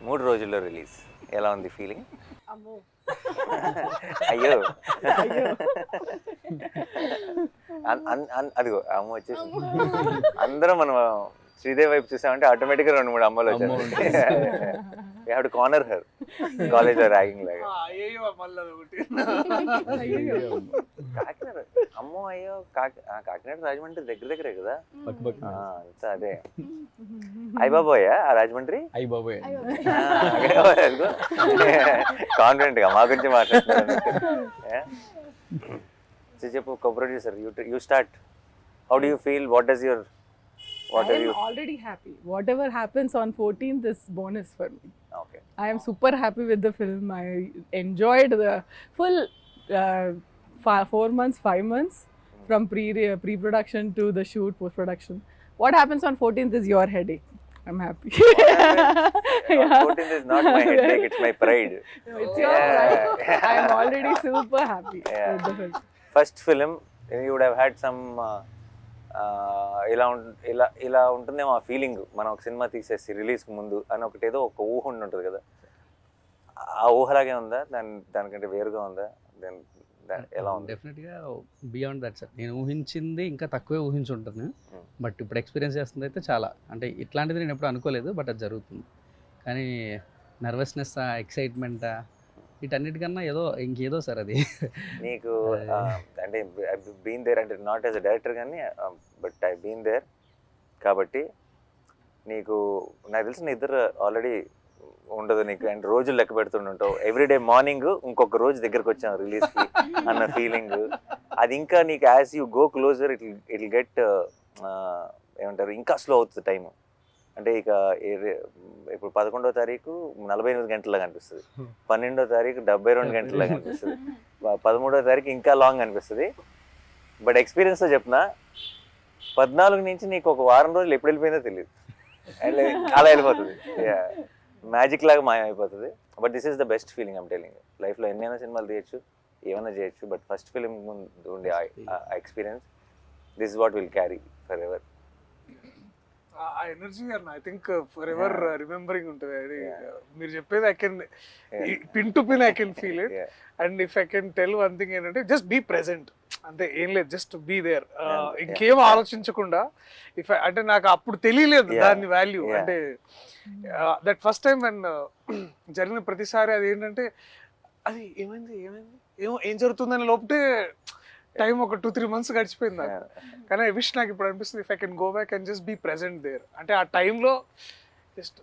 3 రోజుల్లో రిలీజ్. ఎలా ఉంది ఫీలింగ్? అమ్మో అయ్యో అయ్యో అదిగో అమ్మ వచ్చేసి అందరం మనం శ్రీదేవి వైపు చూసామంటే ఆటోమేటిక్గా 2-3 అమ్మలు అమ్మ వచ్చారు. We have to corner her కాలేజ్లో ర్యాగింగ్ లాగా. అయ్యో మళ్ళీ ఒకటి కాకినాడ అమ్మో అయ్యో కాకినాడ రాజమండ్రి దగ్గరే కదా. అంతా అదే. అయ్యబాబోయా ఆ రాజమండ్రి? అయ్యి బాబోయ్ కాన్ఫిడెంట్ గా మా గురించి మాట్లాడుతున్నారు. చెప్పు, coproducer, you start. How do you feel? What does your I am already happy. Whatever happens on 14th is bonus for me. Okay. I am super happy with the film. I enjoyed the full 4 months, 5 months from pre-production to the shoot, post-production. What happens on 14th is your headache. I'm happy. 14th is not my headache, it's my pride. No, it's your pride. I am already super happy with the film. First film you would have had some ఇలా ఉంటుందేమో ఆ feeling. మనం ఒక cinema తీసేసి రిలీజ్కి ముందు అని ఒకటి ఏదో ఒక ఊహ ఉంటుంది కదా, ఆ ఊహలాగే ఉందా? దానికంటే వేరుగా ఉందా? ఎలా ఉంది? డెఫినెట్గా బియాండ్ దట్ సార్. నేను ఊహించింది ఇంకా తక్కువే ఊహించుంటాను. బట్ ఇప్పుడు ఎక్స్పీరియన్స్ చేస్తుంది అయితే చాలా, అంటే ఇట్లాంటిది నేను ఎప్పుడు అనుకోలేదు, బట్ అది జరుగుతుంది. కానీ నర్వస్నెస్, ఎక్సైట్మెంట్, వీటన్నిటికన్నా ఇంకేదో సార్ అది. నీకు అంటే బీన్ దేర్, అంటే నాట్ యాజ్ అ డైరెక్టర్ కానీ బట్ ఐ బీన్ దేర్ కాబట్టి నీకు నాకు తెలిసిన ఇద్దరు ఆల్రెడీ ఉండదు నీకు, అండ్ రోజులు లెక్క పెడుతుంటావు. ఎవ్రీడే మార్నింగ్ ఇంకొక రోజు దగ్గరకు వచ్చాం రిలీజ్కి అన్న ఫీలింగ్. అది ఇంకా నీకు as you go closer it get ఏమంటారు, ఇంకా స్లో అవుతుంది టైము. అంటే ఇక ఇప్పుడు 11వ తారీఖు 48 గంటల్లో కనిపిస్తుంది, 12వ తారీఖు 72 గంటల్లో కనిపిస్తుంది, 13వ తారీఖు ఇంకా లాంగ్ అనిపిస్తుంది. బట్ ఎక్స్పీరియన్స్తో చెప్పిన 14 నుంచి నీకు ఒక వారం రోజులు ఎప్పుడు వెళ్ళిపోయిందో తెలియదు, అలా వెళ్ళిపోతుంది. మ్యాజిక్ లాగా మాయమైపోతుంది. But this is the best feeling I'm telling. లైఫ్లో ఎన్నైనా సినిమాలు తీయచ్చు, ఏమైనా చేయొచ్చు, బట్ ఫస్ట్ ఫిలిం ముందు ఉండే experience, this is what will carry forever. ఆ energy I think forever remembering ఉంటుంది. అది మీరు చెప్పేది I can pin to pin I can feel it. And if I can tell one thing ఏంటంటే just be present, అంతే, ఏం లేదు, just be there. ఇంకేం ఆలోచించకుండా. ఇఫ్ అంటే నాకు అప్పుడు తెలియలేదు దాని వాల్యూ. అంటే దట్ ఫస్ట్ టైం అండ్ జరిగిన ప్రతిసారి అది ఏంటంటే అది ఏమైంది ఏం జరుగుతుందని లోపటే టైం ఒక 2-3 months గడిచిపోయింది నాకు. కానీ ఐ విష్ నాకు ఇప్పుడు అనిపిస్తుంది if I can go back and just be present there. అంటే ఆ టైంలో just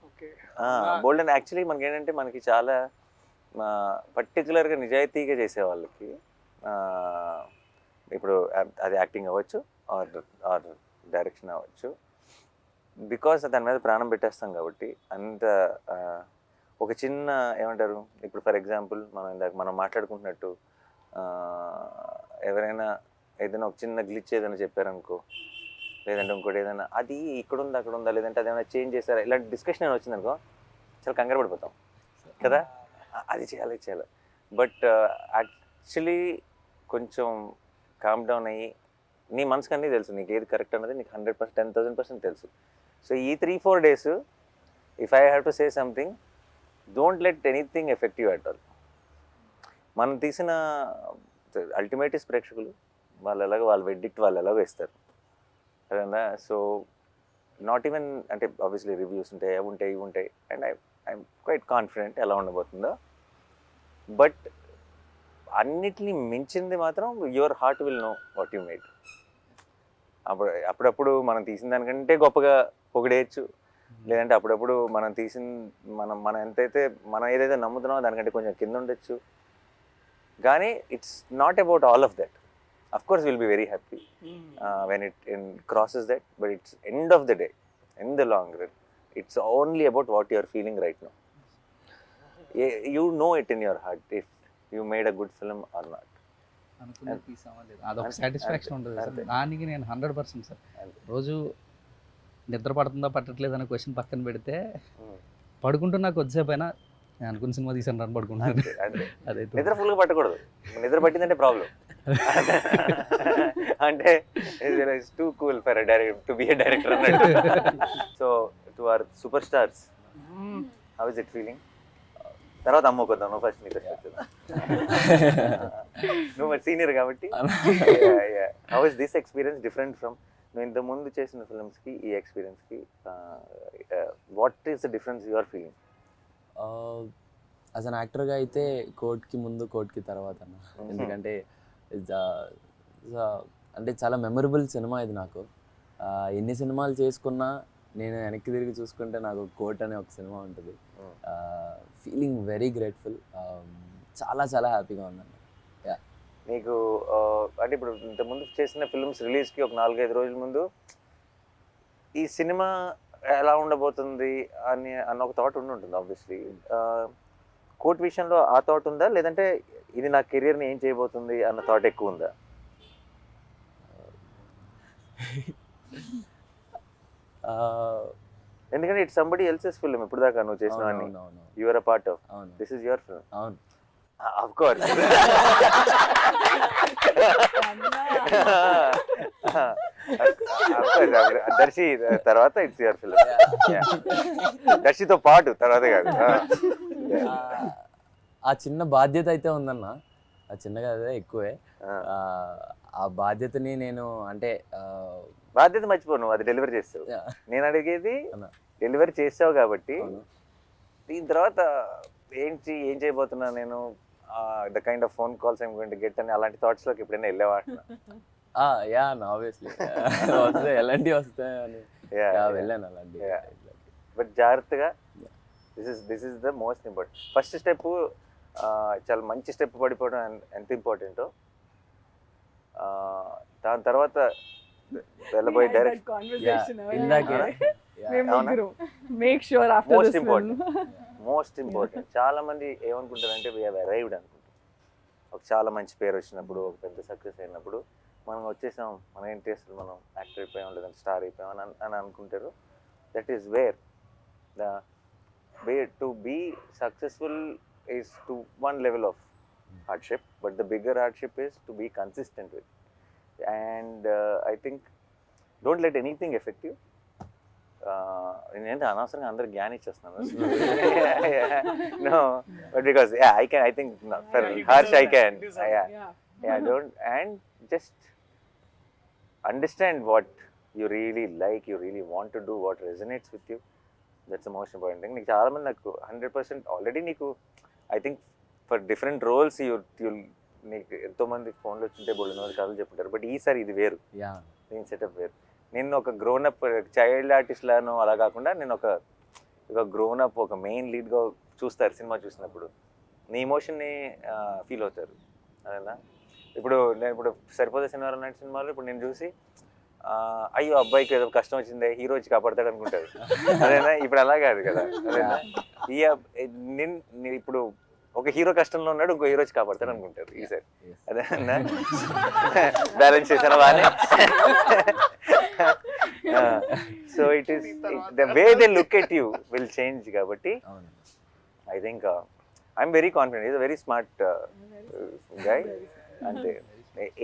okay bold. And actually మనకి ఏంటంటే మనకి చాలా పర్టికులర్గా నిజాయితీగా చేసే వాళ్ళకి ఇప్పుడు అది యాక్టింగ్ అవ్వచ్చు ఆర్ డైరెక్షన్ అవ్వచ్చు, బికాస్ దాని మీద ప్రాణం పెట్టేస్తాం కాబట్టి. అంత ఒక చిన్న ఏమంటారు, ఇప్పుడు ఫర్ ఎగ్జాంపుల్ మనం మాట్లాడుకుంటున్నట్టు ఎవరైనా ఏదైనా ఒక చిన్న గ్లిచ్ ఏదైనా చెప్పారనుకో, లేదంటే ఇంకోటి ఏదైనా అది ఇక్కడ ఉందా అక్కడ ఉందా, లేదంటే అదేమైనా చేంజ్ చేస్తారా, ఇలాంటి డిస్కషన్ ఏమైనా వచ్చిందనుకో చాలా కంగారు పడిపోతాం కదా, అది చేయాలి. బట్ యాక్చువల్లీ కొంచెం కామ్ డౌన్ అయ్యి నీ మనసుకు అన్నీ తెలుసు, నీకు ఏది కరెక్ట్ అన్నది నీకు 100%, 10,000% తెలుసు. సో ఈ 3-4 days if I have to say something, don't let anything effect you at all. మనం తీసిన అల్టిమేట్ ప్రేక్షకులు, వాళ్ళ వెడ్డిక్ట్ వాళ్ళు ఎలాగో ఇస్తారు అదేనా. సో నాట్ ఈవెన్ అంటే ఆబ్వియస్లీ రివ్యూస్ ఉంటాయి, అవి ఉంటాయి, ఇవి ఉంటాయి, అండ్ ఐఎమ్ క్వైట్ కాన్ఫిడెంట్ ఎలా ఉండబోతుందో. బట్ అన్నిటినీ మించింది మాత్రం your heart will know what you made. అప్పుడప్పుడు మనం తీసిన దానికంటే గొప్పగా పొగిడేయచ్చు, లేదంటే అప్పుడప్పుడు మనం తీసిన మనం ఏదైతే నమ్ముతున్నామో దానికంటే కొంచెం కింద ఉండొచ్చు. కానీ it's not about all of that. Of course will be very happy when it crosses that, but it's end of the day, in the long run, it's only about what you are feeling right now. You know it in your heart if you made a good film or not. అనుకున్నది తీసామా లేదు, అదొక satisfaction ఉంటుంది sir. దానికి నేను 100% sir. రోజు నిద్ర పడుతుందా పట్టట్లేదు అనే క్వశ్చన్ పక్కన పెడితే, పడుకుంటున్నా కొద్దిసేపు అయినా నేను అనుకున్న సినిమా తీసాను రన్ పడుకుంటాను. అదే నిద్ర ఫుల్గా పట్టకూడదు, నిద్ర పట్టిందంటే ప్రాబ్లం. అంటే it's too cool for to be a director అన్నట్టు. So to our superstars, how is it feeling? తర్వాత అమ్ముకుందాం, నువ్వు ఫస్ట్ నీకు నువ్వు మరి సీనియర్ కాబట్టి. How is this experience different from నువ్వు ఇంత ముందు చేసిన ఫిల్మ్స్కి ఈ ఎక్స్పీరియన్స్కి? What is the difference you are feeling? As an యాక్టర్గా అయితే కోర్ట్కి ముందు కోర్ట్కి తర్వాత అన్న. ఎందుకంటే అంటే చాలా మెమరబుల్ సినిమా ఇది నాకు. ఎన్ని సినిమాలు చేసుకున్నా నేను వెనక్కి తిరిగి చూసుకుంటే నాకు కోర్ట్ అనే ఒక సినిమా ఉంటుంది. ఫీలింగ్ వెరీ గ్రేట్ఫుల్, చాలా చాలా హ్యాపీగా ఉన్నాను. నీకు అంటే ఇప్పుడు ఇంతకుముందు చేసిన ఫిల్మ్స్ రిలీజ్కి ఒక 4-5 రోజుల ముందు ఈ సినిమా ఎలా ఉండబోతుంది అన్న ఒక థాట్ ఉంటుంది ఆబ్వియస్లీ. కోర్ట్ విషయంలో ఆ థాట్ ఉందా, లేదంటే ఇది నా కెరియర్ని ఏం చేయబోతుంది అన్న థాట్ ఎక్కువ ఉందా? ఎందుకంటే ఇట్స్ సంబడి ఎల్సెస్ ఫిల్మ్. ఇప్పుడు దాకా నువ్వు చేసినవన్నీ you are a part of. This is your film. అవును, ఆఫ్ కోర్స్. దర్శి తర్వాత ఇట్స్ యువర్ ఫిల్మ్. దర్శితో పాటు తర్వాత కాదు. ఆ చిన్న బాధ్యత అయితే ఉందన్న. ఆ చిన్నగా అదే ఎక్కువే. ఆ బాధ్యతని నేను అంటే బాధ్యత మర్చిపోను, అది డెలివరీ చేస్తావు. నేను అడిగేది డెలివరీ చేసావు కాబట్టి దీని తర్వాత ఏం చేయబోతున్నా నేను, the kind of phone calls I'm going to get అని అలాంటి థాట్స్ లోకి ఎప్పుడైనా వెళ్ళేవా? యా ఆబ్వియస్లీ వస్తే ఎలాంటివి వస్తాయని వెళ్ళాను అలాంటి. బట్ జాగ్రత్తగా, this is the most important. First step చాలా మంచి స్టెప్ పడిపోవడం ఎంత ఇంపార్టెంటో, దాని తర్వాత వెళ్ళబోయే డైరెక్ట్ మోస్ట్ ఇంపార్టెంట్. చాలా మంది ఏమనుకుంటారంటే వీ హ్యావ్ అరైవ్డ్ అనుకుంటారు. ఒక చాలా మంచి పేరు వచ్చినప్పుడు, ఒక పెద్ద సక్సెస్ అయినప్పుడు మనం వచ్చేసాం, మన ఏంటి అసలు మనం యాక్టర్ అయిపోయాం లేదంటే స్టార్ అయిపోయాం అని అనుకుంటారు. That is where to be successful is to one level of hardship, but the bigger hardship is to be consistent with. And I think don't let anything affect you. నేను అనవసరంగా అందరు జ్ఞానం ఇచ్చేస్తున్నాను. No, but because I think for Harsh I can. Don't, and just understand what you really like, you really want to do, what resonates with you. That's the most important thing. నీకు చాలా మంది నాకు 100% already నీకు I think for different roles నీకు ఎంతోమంది ఫోన్లో వచ్చింటే బోల్డ్ కథలు చెప్పుంటారు. బట్ ఈసారి ఇది వేరు, నేను సెటప్ వేరు. నేను ఒక గ్రోనప్ చైల్డ్ ఆర్టిస్ట్లాను అలా కాకుండా నేను ఒక గ్రోనప్ ఒక మెయిన్ లీడ్గా చూస్తారు సినిమా చూసినప్పుడు. నీ ఎమోషన్ని ఫీల్ అవుతారు అదేనా. నేను ఇప్పుడు సరిపోతే శనివారం నాటి సినిమాలో ఇప్పుడు నేను చూసి అయ్యో అబ్బాయికి ఏదో కష్టం వచ్చిందే, హీరో వచ్చి కాపాడతాడు అనుకుంటారు అదేనా. ఇప్పుడు అలా కాదు కదా అదేనా. ఇప్పుడు ఒక హీరో కష్టంలో ఉన్నాడు, ఇంకో హీరో వచ్చి కాపాడతాడు అనుకుంటారు ఈసారి అదేనా. బ్యాలెన్స్ చేశాను బాగానే. So it is the way they look at you will change. కాబట్టి I think I'm very confident. Is a very smart guy. అంటే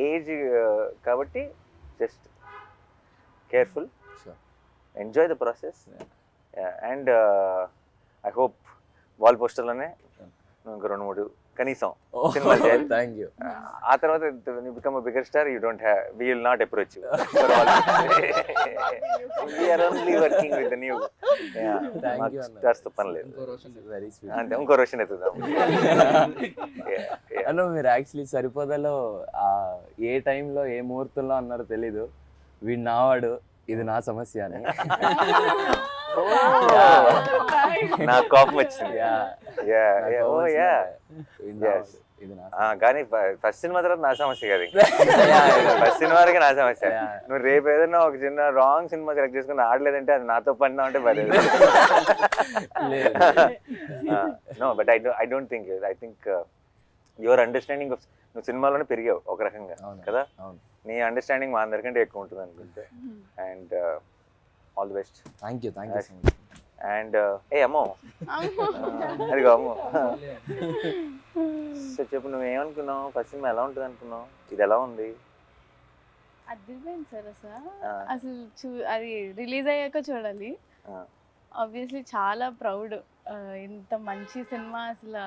ఏజ్ కాబట్టి just careful, sure, enjoy the process, and I hope wall poster లోనే ఇంకా 2-3 కనీసం సినిమాలు చేయాలి. Thank you. ఆ తర్వాత you become a bigger star, we will not approach you. We are only working with the new. Thank you stars తో పని లేదు. Very sweet. అంతే, ఇంకో రోషన్ ఎత్తుదాం. అన్న మీరు యాక్చువల్లీ సరిపోదలో ఏ టైంలో ఏ ముహూర్తంలో అన్నారో తెలీదు, వీడు నావాడు, ఇది నా సమస్య అని. నా కోపం వచ్చింది. కానీ ఫస్ట్ సినిమా తర్వాత నా సమస్య కదా. ఫస్ట్ సినిమా వరకు నా సమస్య. నువ్వు రేపు ఏదైనా ఒక చిన్న రాంగ్ సినిమా సెలెక్ట్ చేసుకుని ఆడలేదంటే అది నాతో పడినా అంటే పర్లేదు. No, but I don't think. I think your understanding of, నువ్వు సినిమాలోనే పెరిగావు ఒక రకంగా కదా. నీ అండర్స్టాండింగ్ మా అందరికంటే ఎక్కువ ఉంటుంది అనుకుంటే. And all the best. Thank you. And అమ్మో అదిగో అమ్మో. సో చెప్పు, నువ్వేమనుకున్నావు? ఫస్ట్ సినిమా ఎలా ఉంటుంది అనుకున్నావు? ఇది ఎలా ఉంది? అదిరిపోయింది సార్. అసలు అది రిలీజ్ అయ్యాక చూడాలి. ఆబ్వియస్లీ చాలా ప్రౌడ్ ఇంత మంచి సినిమా అసలు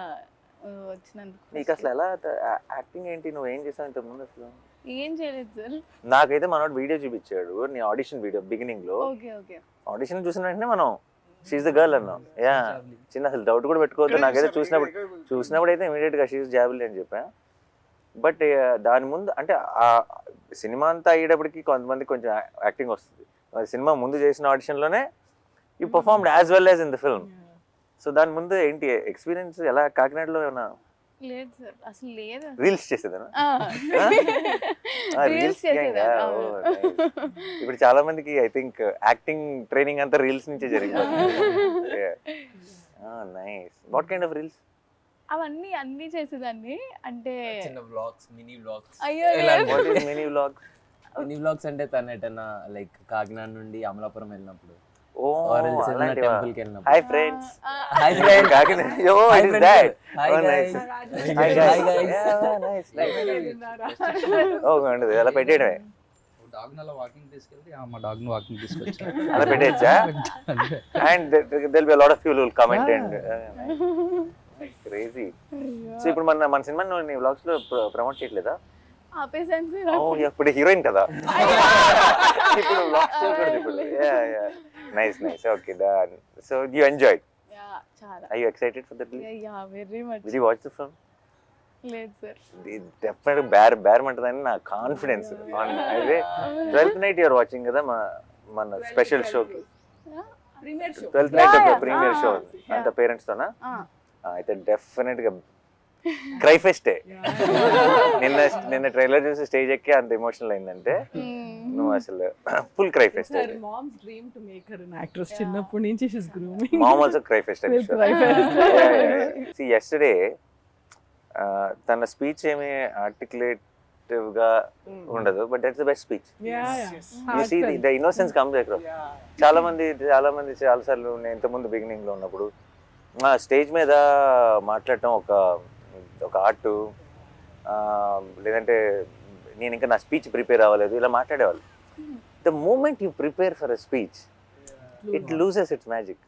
వచ్చినందుకు. నీకు అసలు ఎలా యాక్టింగ్ ఏంటి, నువ్వు ఏం చేసావు ఇంతకు ముందు అసలు? ఏం చేయలేదు సార్. నాకైతే మనోడు వీడియో చూపించాడు, నీ ఆడిషన్ వీడియో బిగినింగ్ లో. Okay okay. ఆడిషన్ చూసిన వెంటనే మనం షీఈ్ ద గర్ల్ అన్నాం. యా, చిన్న అసలు డౌట్ కూడా పెట్టుకోవద్దు. నాకైతే చూసినప్పుడు అయితే ఇమీడియట్ గా షీఈ్ జాబిలీ అని చెప్పా. బట్ దాని ముందు అంటే ఆ సినిమా అంతా అయ్యేటప్పటికి కొంతమంది కొంచెం యాక్టింగ్ వస్తుంది. మరి సినిమా ముందు చేసిన ఆడిషన్లోనే you performed as well as in the film. So దాని ముందు ఏంటి ఎక్స్పీరియన్స్, ఎలా కాకినాడలో ఏమన్నా లేదు సార్, అసలు లేదు. రీల్స్ చేసేదానా? రీల్స్ చేసేదా? ఇప్పుడు చాలా మందికి ఐ థింక్ యాక్టింగ్ ట్రైనింగ్ అంతా రీల్స్ నుంచే జరిగింది. Nice. What kind of reels? అవన్నీ అన్ని చేసేదాన్ని. అంటే చిన్న వ్లాగ్స్, మినీ వ్లాగ్స్. అయ్యో what is mini vlog? Mini vlogs అంటే తను ఎటన్నా లైక్ కాకినాడ నుండి అమలాపురం వెళ్ళినప్పుడు, ఓ అలాంటివా? టెంపుల్ కి వెళ్ళినప్పుడు. Hi friends. Hi friends. Kakinada. Oh Hi it is friends. That. Hi Oh, guys. nice. Hi guys. Nice nice. ఓ ఉండదు, అలా పెట్టేయడమే. డాగ్ని అలా వాకింగ్ తీసుకెళ్తే మా డాగ్ని వాకింగ్ తీసుకొచ్చా. అలా పెట్టేయచ్చా? And there'll be a lot of people who will comment and crazy. So ఇప్పుడు మన సినిమా నీ వ్లాగ్స్ లో ప్రమోట్ చేయట్లేదా? ఆపేసాను సార్. ఓ ఇప్పుడు హీరోయిన్ కదా, ఇప్పుడు వ్లాగ్స్ చేయకూడదు ఇప్పుడు. Nice nice. Okay done. So you enjoyed. Yeah చాలా. Are you excited for the release? Yeah very much. Did you watch the film? లేదు సార్. డెఫినెట్ బేరమంటదని నా కాన్ఫిడెన్స్. అయితే 12th night యూఆర్ వాచింగ్ కదా మన స్పెషల్ షోకి. Premiere show. 12th night Yeah, premiere show yeah. అంత parents తోనా? Ah. అయితే definite గా cry ఫెస్టే. నిన్న ట్రైలర్ చూసి స్టేజ్ ఎక్కి అంత ఎమోషనల్ అయిందంటే నువ్వు అసలు full cry pest. Her mom's dream to make her an actress. చిన్నప్పటి నుంచి she's grooming. Mom also cry fest. Will cry fest. See yesterday తన స్పీచ్ ఏమి ఆర్టికులేటివ్ గా ఉండదు, but that's the best speech. Yeah, yeah. You see the innocence comes across. చాలా మంది చాలా సార్లు నేను ఇంతకుముందు బిగినింగ్ లో ఉన్నప్పుడు స్టేజ్ మీద మాట్లాడటం ఒక ఆర్ట్, లేదంటే నేను ఇంకా నా స్పీచ్ ప్రిపేర్ అవ్వలేదు ఇలా మాట్లాడేవాళ్ళు. The moment you prepare for a speech it loses its magic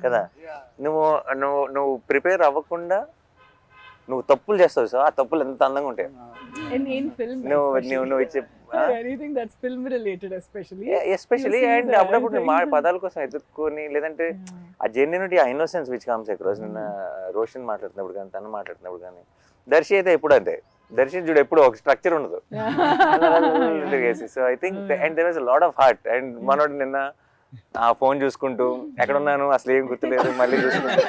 కదా. నువ్వు ప్రిపేర్ అవ్వకుండా నువ్వు తప్పులు చేస్తావు, సో ఆ తప్పులు ఎంత అందంగా ఉంటాయి. In film. నువ్వు ఇచ్చే Anything that's film related especially. Especially. You see and the అప్పుడప్పుడు thing. మా పదాల కోసం ఎదుర్కొని, లేదంటే ఆ జెన్యూనిటీ, ఆ ఇన్నోసెన్స్ విచ్ కమ్స్ అక్రాస్. నిన్న రోషన్ మాట్లాడుతున్నప్పుడు కానీ తను మాట్లాడుతున్నప్పుడు కానీ, దర్శి అయితే ఎప్పుడు అంతే. దర్శి చూడు ఎప్పుడు ఒక స్ట్రక్చర్ ఉండదు. So I think and there was a lot of heart. And మనోడు నిన్న ఆ ఫోన్ చూసుకుంటూ ఎక్కడ ఉన్నాను అసలు ఏం గుర్తులేదు మళ్ళీ చూసుకుంటూ,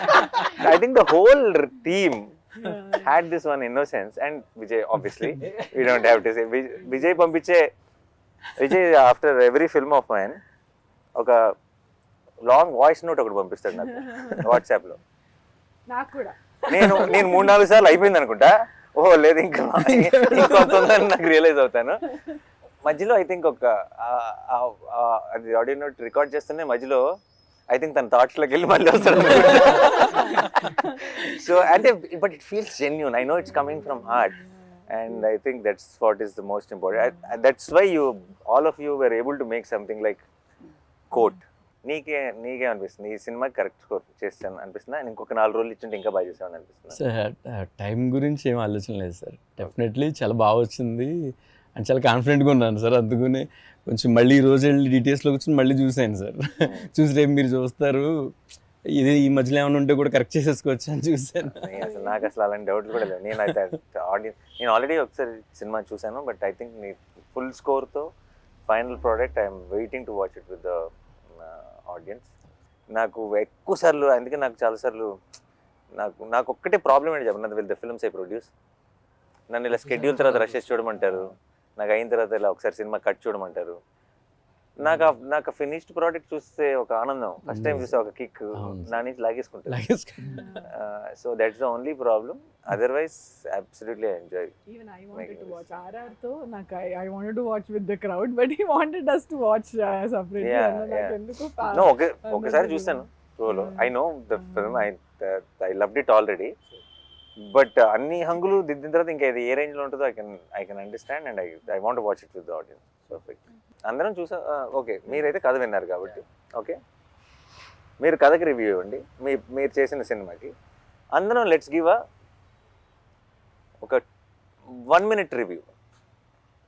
I think the whole team had this one innocence. And Vijay, obviously we don't have to say Vijay పంపించే Vijay after every film of mine ఒక లాంగ్ వాయిస్ నోట్ ఒకటి పంపిస్తాడు నాకు వాట్సాప్ లో. నాకు కూడా. నేను 3-4 సార్లు అయిపోయింది అనుకుంటా. ఓహో లేదు ఇంకా ఇంకొంత ఉందని నాకు రియలైజ్ అవుతాను. మధ్యలో ఐ థింక్ అది ఆడియో నోట్ రికార్డ్ చేస్తూనే మధ్యలో ఐ థింక్ తన థాట్స్లోకి వెళ్ళి మళ్ళీ వస్తాడు. సో అంటే but it feels genuine. I know it's coming from heart. And I think that's what is the most important. That's why all of you were able to make something like Court. నీకే అనిపిస్తుంది ఈ సినిమాకి correct score చేస్తాను అనిపిస్తుందా? ఇంకొక 4 రోజులు ఇచ్చింటే ఇంకా బాగా చేసామని అనిపిస్తుంది? సార్ టైం గురించి ఏం ఆలోచన లేదు సార్. డెఫినెట్లీ చాలా బాగా వచ్చింది అండ్ చాలా కాన్ఫిడెంట్గా ఉన్నాను సార్. అందుకనే కొంచెం మళ్ళీ ఈ రోజు వెళ్ళి డీటెయిల్స్లో కూర్చొని మళ్ళీ చూసాను సార్. చూసి రేపు మీరు చూస్తారు ఇది ఈ మధ్యలో ఏమైనా ఉంటే కూడా కరెక్ట్ చేసేసుకోవచ్చు అని చూసాను. అసలు నాకు అసలు అలాంటి డౌట్లు కూడా లేవు. నేను ఆల్రెడీ ఒకసారి సినిమా చూసాను, బట్ ఐ థింక్ నీ ఫుల్ స్కోర్తో final product I'm waiting to watch it with the audience. నాకు ఎక్కువ సార్లు, అందుకే నాకు చాలాసార్లు నాకు ఒక్కటే ప్రాబ్లం ఏంటి చెప్పండి, will the films I produce. నన్ను ఇలా స్కెడ్యూల్ తర్వాత రష్ చేసి చూడమంటారు, నాకు అయిన తర్వాత ఇలా ఒకసారి సినిమా కట్ చూడమంటారు. నాకు ఫినిష్డ్ ప్రోడక్ట్ చూస్తే ఒక ఆనందం, ఫస్ట్ టైం చూస్తే ఒక కిక్ నా నుంచి లాగేసుకుంటాను. So that's the only problem. Otherwise absolutely I enjoy. Even I wanted to watch RR తో నాకు I wanted to watch with the crowd, but he wanted us to watch separately. నాకు ఎందుకు no ఒకసారి చూసాను షోలో. I know the film, I loved it already. But అన్ని హంగులు దిద్దిన తర్వాత ఇంకా ఇది ఏ రేంజ్ లో ఉంటుందో I can understand and I want watch it with the audience. Perfect. అందరం చూసా. ఓకే, మీరైతే కథ విన్నారు కాబట్టి ఓకే. మీరు కథకి రివ్యూ ఇవ్వండి, మీరు చేసిన సినిమాకి. అందరం లెట్స్ గివ్ ఒక 1 minute review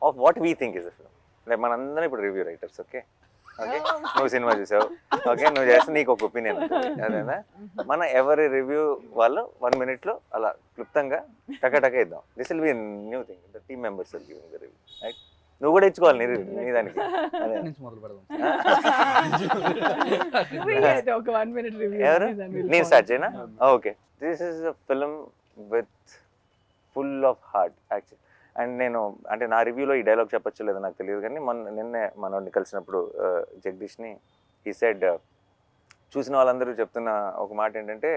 of what we think is the film. Like మనందరం ఇప్పుడు రివ్యూ రైటర్స్. ఓకే నువ్వు సినిమా చూసావు, ఓకే నువ్వు చేస్తే నీకు ఒక ఒపీనియన్ అదేనా. మన ఎవరి రివ్యూ వాళ్ళు 1 minute అలా క్లుప్తంగా టక ఇద్దాం. This will be new thing, the team members will giving the review, right? నువ్వు కూడా ఇచ్చుకోవాలి నీ దానికి. అదే నుంచి మొదలు పెడదాం. ఒక 1 minute review. ఎవరు? నేను స్టార్ట్ చేయనా? Okay, this is a film with full of heart actual. And నేను అంటే నా రివ్యూలో ఈ డైలాగ్ చెప్పొచ్చు లేదో నాకు తెలియదు, కానీ నిన్నే మనోడిని కలిసినప్పుడు జగదీష్ని ఈ సైడ్ చూసిన వాళ్ళందరూ చెప్తున్న ఒక మాట ఏంటంటే,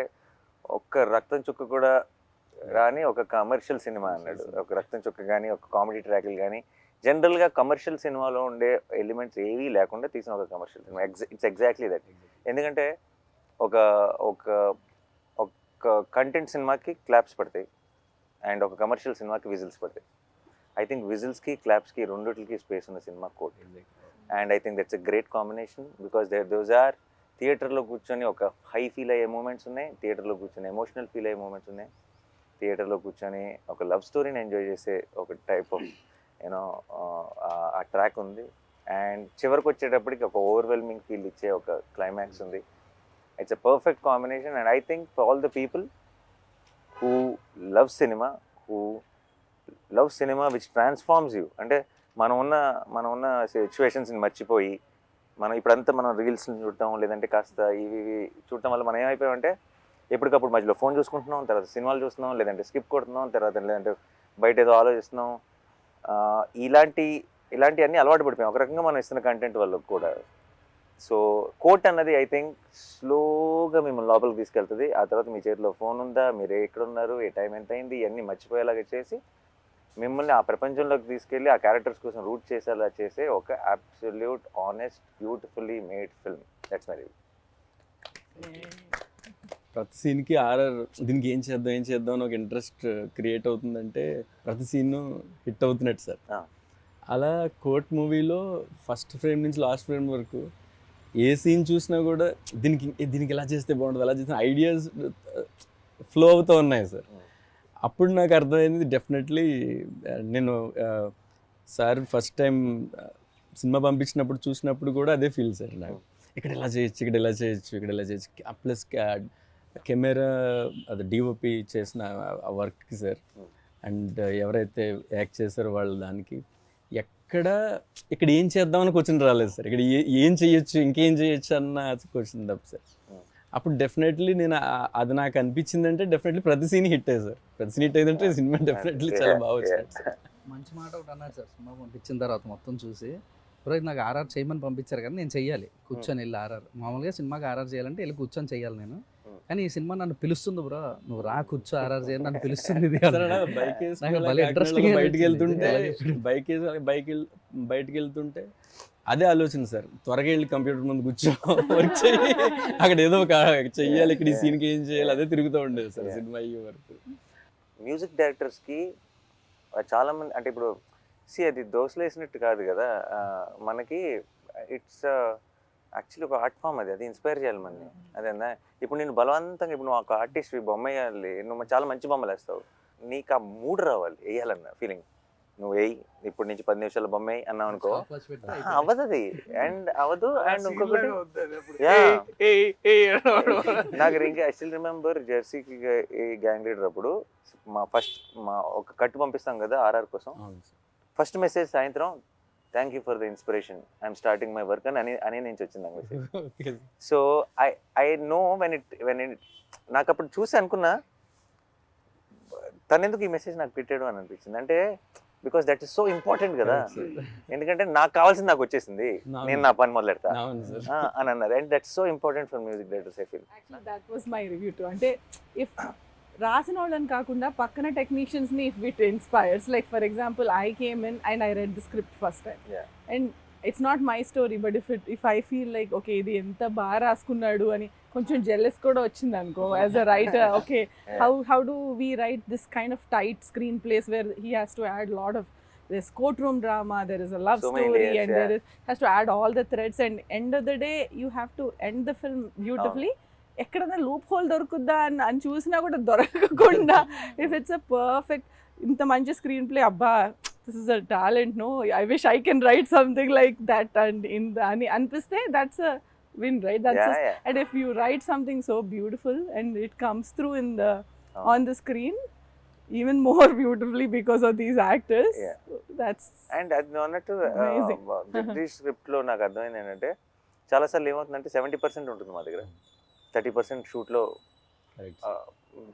ఒక్క రక్తం చుక్క కూడా రాని ఒక కమర్షియల్ సినిమా అన్నాడు. ఒక రక్తం చుక్క కానీ ఒక కామెడీ ట్రాక్లు కానీ జనరల్గా కమర్షియల్ సినిమాలో ఉండే ఎలిమెంట్స్ ఏవీ లేకుండా తీసిన ఒక commercial cinema. It's exactly that. ఎందుకంటే ఒక ఒక ఒక కంటెంట్ సినిమాకి క్లాప్స్ పడతాయి అండ్ ఒక కమర్షియల్ సినిమాకి విజిల్స్ పడతాయి. ఐ థింక్ విజిల్స్కి క్లాప్స్కి రెండిటికి స్పేస్ ఉన్న cinema Court. And I think that's a great combination because those are థియేటర్లో కూర్చొని ఒక హై ఫీల్ అయ్యే మూమెంట్స్ ఉన్నాయి, థియేటర్లో కూర్చొని ఎమోషనల్ ఫీల్ అయ్యే మూమెంట్స్ ఉన్నాయి, థియేటర్లో కూర్చొని ఒక లవ్ స్టోరీని ఎంజాయ్ చేసే ఒక టైప్ ఆఫ్ యూనో ఆ ట్రాక్ ఉంది. అండ్ చివరికి వచ్చేటప్పటికి ఒక ఓవర్వెల్మింగ్ ఫీల్ ఇచ్చే ఒక క్లైమాక్స్ ఉంది. It's a perfect combination. And I think for all the people who love cinema which transforms you, అంటే మనం ఉన్న సిచ్యువేషన్స్ని మర్చిపోయి ఇప్పుడంతా మనం రీల్స్ని చూడటం లేదంటే కాస్త ఇవి చూడటం వల్ల మనం ఏమైపోయామంటే ఎప్పటికప్పుడు మధ్యలో ఫోన్ చూసుకుంటున్నాం, తర్వాత సినిమాలు చూస్తున్నాం, లేదంటే స్కిప్ కొడుతున్నాం, తర్వాత లేదంటే బయట ఏదో ఆలోచిస్తున్నాం. ఇలాంటి అన్నీ అలవాటు పడిపోయాం ఒక రకంగా మనం ఇస్తున్న కంటెంట్ వల్ల కూడా. సో కోట్ అన్నది ఐ థింక్ స్లోగా మిమ్మల్ని లోపలికి తీసుకెళ్తుంది. ఆ తర్వాత మీ చేతిలో ఫోన్ ఉందా, మీరు ఎక్కడ ఉన్నారు, ఏ టైం ఎంత అయింది, ఇవన్నీ మర్చిపోయేలాగా చేసి మిమ్మల్ని ఆ ప్రపంచంలోకి తీసుకెళ్ళి ఆ క్యారెక్టర్స్ కోసం రూట్ చేసేలా చేసే ఒక absolute honest beautifully made film. That's my review. ప్రతి సీన్కి దీనికి ఏం చేద్దాం అని ఒక ఇంట్రెస్ట్ క్రియేట్ అవుతుందంటే ప్రతి సీన్ హిట్ అవుతున్నట్టు సార్. అలా కోర్ట్ మూవీలో ఫస్ట్ ఫ్రేమ్ నుంచి లాస్ట్ ఫ్రేమ్ వరకు ఏ సీన్ చూసినా కూడా దీనికి ఎలా చేస్తే బాగుంటుంది, అలా చేసిన ఐడియాస్ ఫ్లో అవుతూ ఉన్నాయి సార్. అప్పుడు నాకు అర్థమైంది డెఫినెట్లీ నేను సార్ ఫస్ట్ టైం సినిమా పంపించినప్పుడు చూసినప్పుడు కూడా అదే ఫీల్ సార్ నాకు. ఇక్కడ ఎలా చేయొచ్చు ప్లస్ కెమెరా అది డిఓపి చేసిన ఆ వర్క్కి సార్ అండ్ ఎవరైతే యాక్ట్ చేశారో వాళ్ళు దానికి ఇక్కడ ఏం చేద్దామని క్వశ్చన్ రాలేదు సార్. ఇక్కడ ఏం చేయొచ్చు ఇంకేం చేయొచ్చు అన్న క్వశ్చన్ తప్ప సార్. అప్పుడు డెఫినెట్లీ నేను అది నాకు అనిపించిందంటే డెఫినెట్లీ ప్రతి సీన్ హిట్ అయ్యి సార్. ప్రతి సీన్ హిట్ అయిందంటే సినిమా డెఫినెట్లీ చాలా బాగా వచ్చింది సార్. మంచి మాట ఒకటి అన్నారు సార్ సినిమా పంపించిన తర్వాత మొత్తం చూసి, బ్రో నాకు ఆర్ఆర్ చేయమని పంపించారు కానీ నేను చెయ్యాలి కూర్చొని వెళ్ళి ఆర్ఆర్. మామూలుగా సినిమాకి ఆర్ఆర్ చేయాలంటే వెళ్ళి కూర్చొని చెయ్యాలి నేను, కానీ ఈ సినిమా నన్ను పిలుస్తుంది బ్రో, నువ్వు రా కూర్చో ఆర్ఆర్ చేయాలి నన్ను పిలుస్తుంది. బయటకు వెళ్తుంటే అదే ఆలోచన సార్, త్వరగా వెళ్ళి కంప్యూటర్ ముందు కూర్చో వర్క్ చేయి, అక్కడ ఏదో ఒక చెయ్యాలి, ఇక్కడ ఈ సీన్కి ఏం చేయాలి అదే తిరుగుతూ ఉండేది సార్ సినిమా అయ్యే వరకు. మ్యూజిక్ డైరెక్టర్స్కి చాలామంది అంటే ఇప్పుడు అది దోశలు వేసినట్టు కాదు కదా, మనకి ఇట్స్ యాక్చువల్లీ ఒక ఆర్ట్ ఫామ్. అది ఇన్స్పైర్ చేయాలి మనని. అదేనా ఇప్పుడు నేను బలవంతంగా ఇప్పుడు నువ్వు ఒక ఆర్టిస్ట్ బొమ్మ వేయాలి, నువ్వు చాలా మంచి బొమ్మలు వేస్తావు, నీకు ఆ మూడ్ రావాలి వేయాలన్న ఫీలింగ్. నువ్వు వేయి ఇప్పుడు నుంచి 10 నిమిషాల బొమ్మ వేయి అన్నావు అనుకో అవ్వదు అది. అండ్ అవ్వదు. అండ్ ఇంకొకటి నాకు ఇంకా ఐ స్టిల్ రిమెంబర్ జెర్సీకి గ్యాంగ్ లీడర్ అప్పుడు మా ఒక కట్టు పంపిస్తాం కదా ఆర్ఆర్ కోసం, ఫస్ట్ మెసేజ్ సాయంత్రం thank you for the inspiration I'm starting my work అని నుంచి వచ్చింది ఆ మెసేజ్. So I know when it నాకు అప్పుడు చూసి అనుకున్నా తను ఎందుకు ఈ మెసేజ్ నాకు పెట్టాడు అని అనిపించింది. అంటే because that is so important కదా, ఎందుకంటే నాకు కావాల్సింది నాకు వచ్చేసింది, నేను నా పని మొదలెడతా అని అన్నారు. And that's so important for music directors I feel. That was my review too. అంటే ఇఫ్ రాసిన వాళ్ళని కాకుండా పక్కన టెక్నీషియన్స్ని if it inspires, like for example I came in and I read the script first time and it's not my story, but if I feel like okay ఇది ఎంత బాగా రాసుకున్నాడు అని కొంచెం జెల్లెస్ కూడా వచ్చింది అనుకో as a writer. Okay how do we write this kind of tight screen place where he has to add lot of there's courtroom drama, there is a love So many story, layers, and there is has to add all the threads, and end of the day you have to end the film beautifully. ఎక్కడైనా loop whole దొరుకుద్దా అని చూసినా కూడా దొరకకుండా if it's a perfect ఇంత మంచి screenplay అబ్బా this is a talent no I wish I can write something like that and అని అనిపిస్తే that's a win, right? That's and if you write something so beautiful and it comes through in the on the screen even more beautifully because of these actors, that's and అది నువ్వు అన్నట్టు amazing. Jagadish script లో నాకు అర్థమైంది ఏంటంటే చాలాసార్లు ఏమవుతుందంటే 70% ఉంటుంది మా దగ్గర, 30% షూట్లో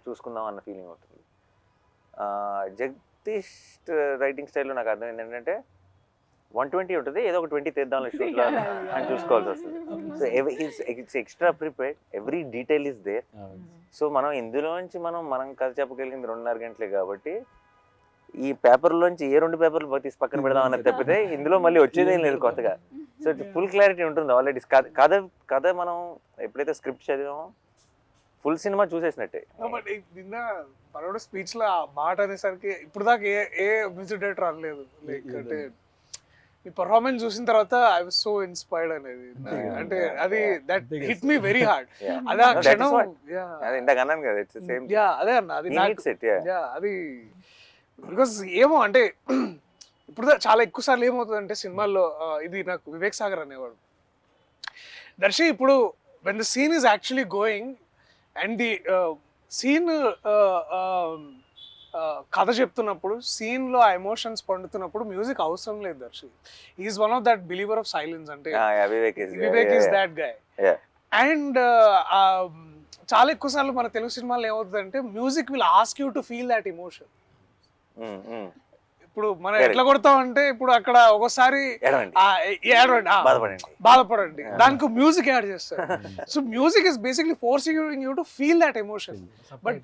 చూసుకుందాం అన్న ఫీలింగ్ ఉంటుంది. జగదీష్ రైటింగ్ స్టైల్లో నాకు అర్థమైంది ఏంటంటే 120 ఉంటుంది, ఏదో ఒక 20 తీద్దాం షూట్లో అని చూసుకోవాల్సి వస్తుంది. So it's extra prepared, every detail is there. సో మనం ఇందులోంచి మనం కథ చెప్పగలిగింది 2.5 గంటలే కాబట్టి ఈ పేపర్లోంచి ఏ 2 పేపర్లు తీసి పక్కన పెడదాం అన్నది తప్పితే ఇందులో మళ్ళీ వచ్చేదేం లేదు కొత్తగా. సో ఫుల్ క్లారిటీ ఉంటుంది ఆల్రెడీ. కథ మనం ఎప్పుడైతే స్క్రిప్ట్ చదివామో ఫుల్ సినిమా చూసేసినట్టే. బట్ నిన్న మనోడు స్పీచ్ లో ఆ మాట అనేసరికి ఇప్పుడు దాకా ఏ మ్యూజిక్ డైరెక్టర్ అనలేదు. లైక్ అంటే ఈ పర్ఫార్మెన్స్ చూసిన తర్వాత ఐ వాస్ సో ఇన్స్పైర్డ్ అనేది. అంటే అది that hit me very hard. అదే ఆ క్షణం అది ఇందాక అన్నాను కదా, ఇట్స్ సేమ్. అదే అన్న అది అది బికాస్ ఏమో అంటే ఇప్పుడు చాలా ఎక్కువ సార్లు ఏమవుతుంది అంటే సినిమాల్లో ఇది నాకు వివేక్ సాగర్ అనేవాడు, దర్శి ఇప్పుడు when the scene is actually going and the scene కథ చెప్తున్నప్పుడు సీన్ లో ఆ ఎమోషన్స్ పండుతున్నప్పుడు మ్యూజిక్ అవసరం లేదు Darshi. Is one of that believer of silence. అంటే Vivek is that guy. And చాలా ఎక్కువ సార్లు మన తెలుగు సినిమాలో ఏమవుతుందంటే music will ask you to feel that emotion. ఇప్పుడు మనం ఎట్లా కొడతాం అంటే ఇప్పుడు అక్కడ ఒకసారి బాధపడండి, దానికి మ్యూజిక్ యాడ్ చేస్తారు. So music is basically forcing you to feel that emotion. But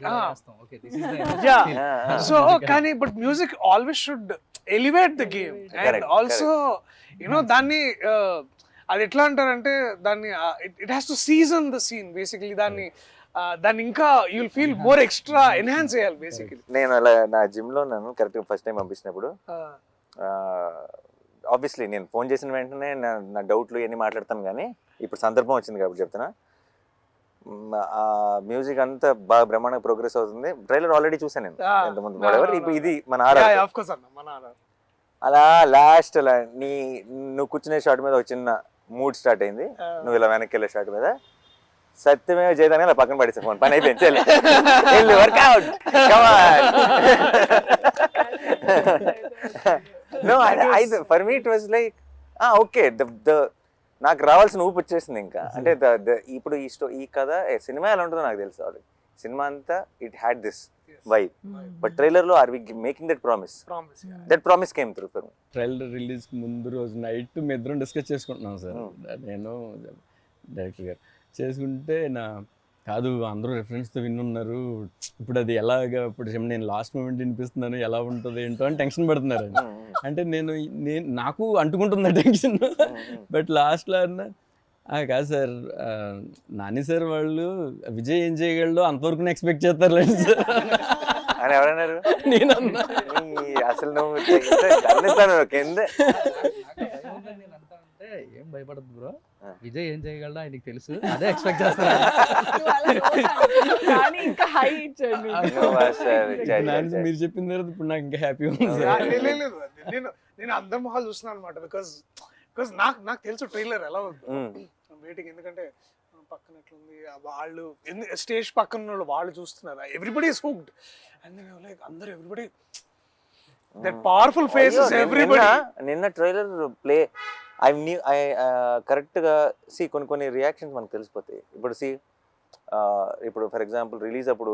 so కానీ but music always should elevate the game and also you know దాన్ని అది ఎట్లా అంటారంటే దాన్ని it has to season the scene basically. దాన్ని ఇంకా you will feel more extra enhance చేయాలి basically. నేను అలా నా జిమ్ లో నన్ను కరెక్ట్ ఫస్ట్ టైం పంపించినప్పుడు ఆబ్వియస్లీ నేను ఫోన్ చేసిన వెంటనే నా డౌట్లు ఇవన్నీ మాట్లాడతాను, కానీ ఇప్పుడు సందర్భం వచ్చింది కాబట్టి చెప్తున్నా. ఆ మ్యూజిక్ అంతా బాగా బ్రహ్మాండంగా ప్రోగ్రెస్ అవుతుంది. ట్రైలర్ ఆల్రెడీ చూసాను నేను ఎంతమంది వాడెవర్. ఇప్పుడు ఇది మన అలా లాస్ట్ అలా నువ్వు కూర్చునే షాట్ మీద ఒక చిన్న మూడ్ స్టార్ట్ అయింది, నువ్వు ఇలా వెనక్కి వెళ్ళే షాట్ మీద సత్యమేవ జయదాని అలా పక్కన పడేసా ఫోన్, పని అయిపోయింది, work out for me it was like okay నాకు రావాల్సిన ఊపు వచ్చేసింది ఇంకా. అంటే ఇప్పుడు ఈ కథ సినిమా ఎలా ఉంటుందో నాకు తెలుసు ఆల్రెడీ. సినిమా అంతా it had this vibe, but trailer లో are we making that promise? That promise came through for me. Trailer release ముందు రోజు నైట్ మీ ఇద్దరం డిస్కస్ చేసుకుంటున్నాం సార్, నేను డైరెక్టర్ గారు చేసుకుంటే కాదు అందరూ రెఫరెన్స్తో విన్నున్నారు, ఇప్పుడు అది ఎలాగా ఇప్పుడు నేను లాస్ట్ మూమెంట్ వినిపిస్తున్నాను ఎలా ఉంటుంది ఏంటో అని టెన్షన్ పడుతున్నారు. అంటే నేను నాకు అంటుకుంటుంది టెన్షన్. బట్ లాస్ట్లో అన్న కాదు సార్, నాని సార్ వాళ్ళు విజయ్ ఏం చేయగలడో అంతవరకు ఎక్స్పెక్ట్ చేస్తారు సార్ అని ఎవరన్నారు. నేను అసలు నువ్వు కింద ఏం భయపడదు బ్రో, విజయ్ ఏం చేయగలడా ఆయనకి తెలుసు, అదే ఎక్స్పెక్ట్ చేస్తాను. మీరు చెప్పిన తర్వాత ఇప్పుడు నాకు ఇంకా హ్యాపీ ఉంది. నేను అందరి మొహాలు చూస్తున్నాను అనమాట, బికాస్ నాకు తెలుసు ట్రైలర్ ఎలా ఉంది వెయిటింగ్. ఎందుకంటే పక్కన ఎట్లుంది వాళ్ళు స్టేజ్ పక్కన వాళ్ళు చూస్తున్నారు, everybody is hooked and like అందరు everybody that powerful faces everybody. నిన్న ట్రైలర్ ప్లే ఐ కరెక్ట్గా కొన్ని రియాక్షన్స్ మనకు తెలిసిపోతాయి. ఇప్పుడు ఇప్పుడు ఫర్ ఎగ్జాంపుల్ రిలీజ్ అప్పుడు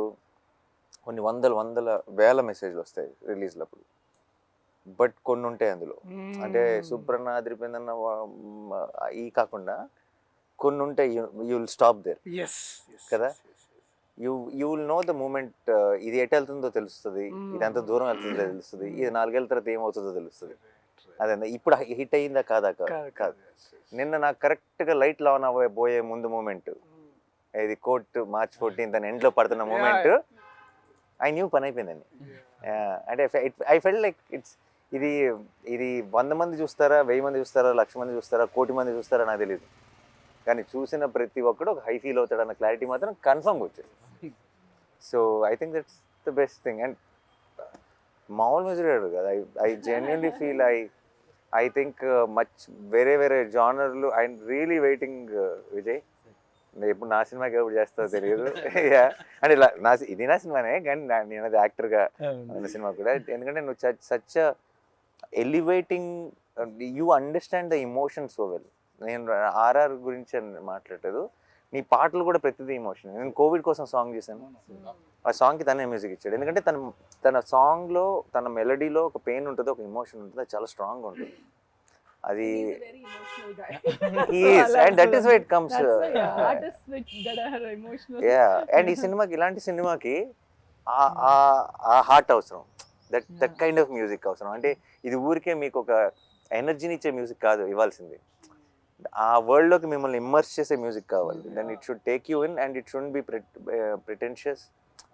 కొన్ని వందల వేల మెసేజ్లు వస్తాయి రిలీజ్లు అప్పుడు, బట్ కొన్ని ఉంటాయి అందులో. అంటే సుబ్రన్న అదిరిపోయిందన్న ఈ కాకుండా కొన్ని ఉంటాయి, యూ విల్ స్టాప్ దేర్ కదా. You will know the moment, ఇది ఎటు వెళ్తుందో తెలుస్తుంది, ఇది ఎంత దూరం వెళ్తుందో తెలుస్తుంది, ఇది 4 ఏళ్ళ తర్వాత ఏమవుతుందో తెలుస్తుంది. అదే ఇప్పుడు హిట్ అయిందా కాదా కాదు. నిన్న నాకు కరెక్ట్గా లైట్ లాన్ అవ్వబోయే ముందు మూమెంట్, ఇది కోర్ట్ March 14th అని ఎండ్లో పడుతున్న మూమెంట్, ఐ న్యూ పని అయిపోయిందని. అంటే ఐ ఫెల్ట్ లైక్ ఇది ఇది 100 మంది చూస్తారా, 1000 మంది చూస్తారా, 1,00,000 మంది చూస్తారా, 1,00,00,000 మంది చూస్తారా నాకు తెలియదు. కానీ చూసిన ప్రతి ఒక్కడు ఒక హై ఫీల్ అవుతాడన్న క్లారిటీ మాత్రం కన్ఫర్మ్గా వచ్చేది. So I think that's the best thing. And మామూలు మ్యూజిక్ కదా, I genuinely feel I think much వేరే జానర్లు. ఐ రియలీ వెయిటింగ్ విజయ్, ఎప్పుడు నా సినిమాకి ఎప్పుడు చేస్తావో తెలియదు. అంటే ఇలా ఇది నా సినిమానే, కానీ నేను అది యాక్టర్గా ఉన్న సినిమా కూడా. ఎందుకంటే నువ్వు such elevating, you understand the emotion so well. నేను ఆర్ఆర్ గురించి మాట్లాడలేదు, నీ పాటలు కూడా ప్రతిదీ ఇమోషన్. నేను కోవిడ్ కోసం సాంగ్ చేశాను, ఆ సాంగ్కి తనే మ్యూజిక్ ఇచ్చాడు. ఎందుకంటే తన సాంగ్లో, తన మెలడీలో ఒక పెయిన్ ఉంటుంది, ఒక ఇమోషన్ ఉంటుంది, అది చాలా స్ట్రాంగ్గా ఉంటుంది. అది and that is why it comes. And ఈ సినిమాకి, ఇలాంటి సినిమాకి ఆ హార్ట్ అవసరం, దట్ కైండ్ ఆఫ్ మ్యూజిక్ అవసరం. అంటే ఇది ఊరికే మీకు ఒక ఎనర్జీని ఇచ్చే మ్యూజిక్ కాదు ఇవ్వాల్సింది, ఆ వరల్డ్లోకి మిమ్మల్ని ఇమ్మర్స్ చేసే మ్యూజిక్ కావాలి. Then it should take you in, and it should be pretentious,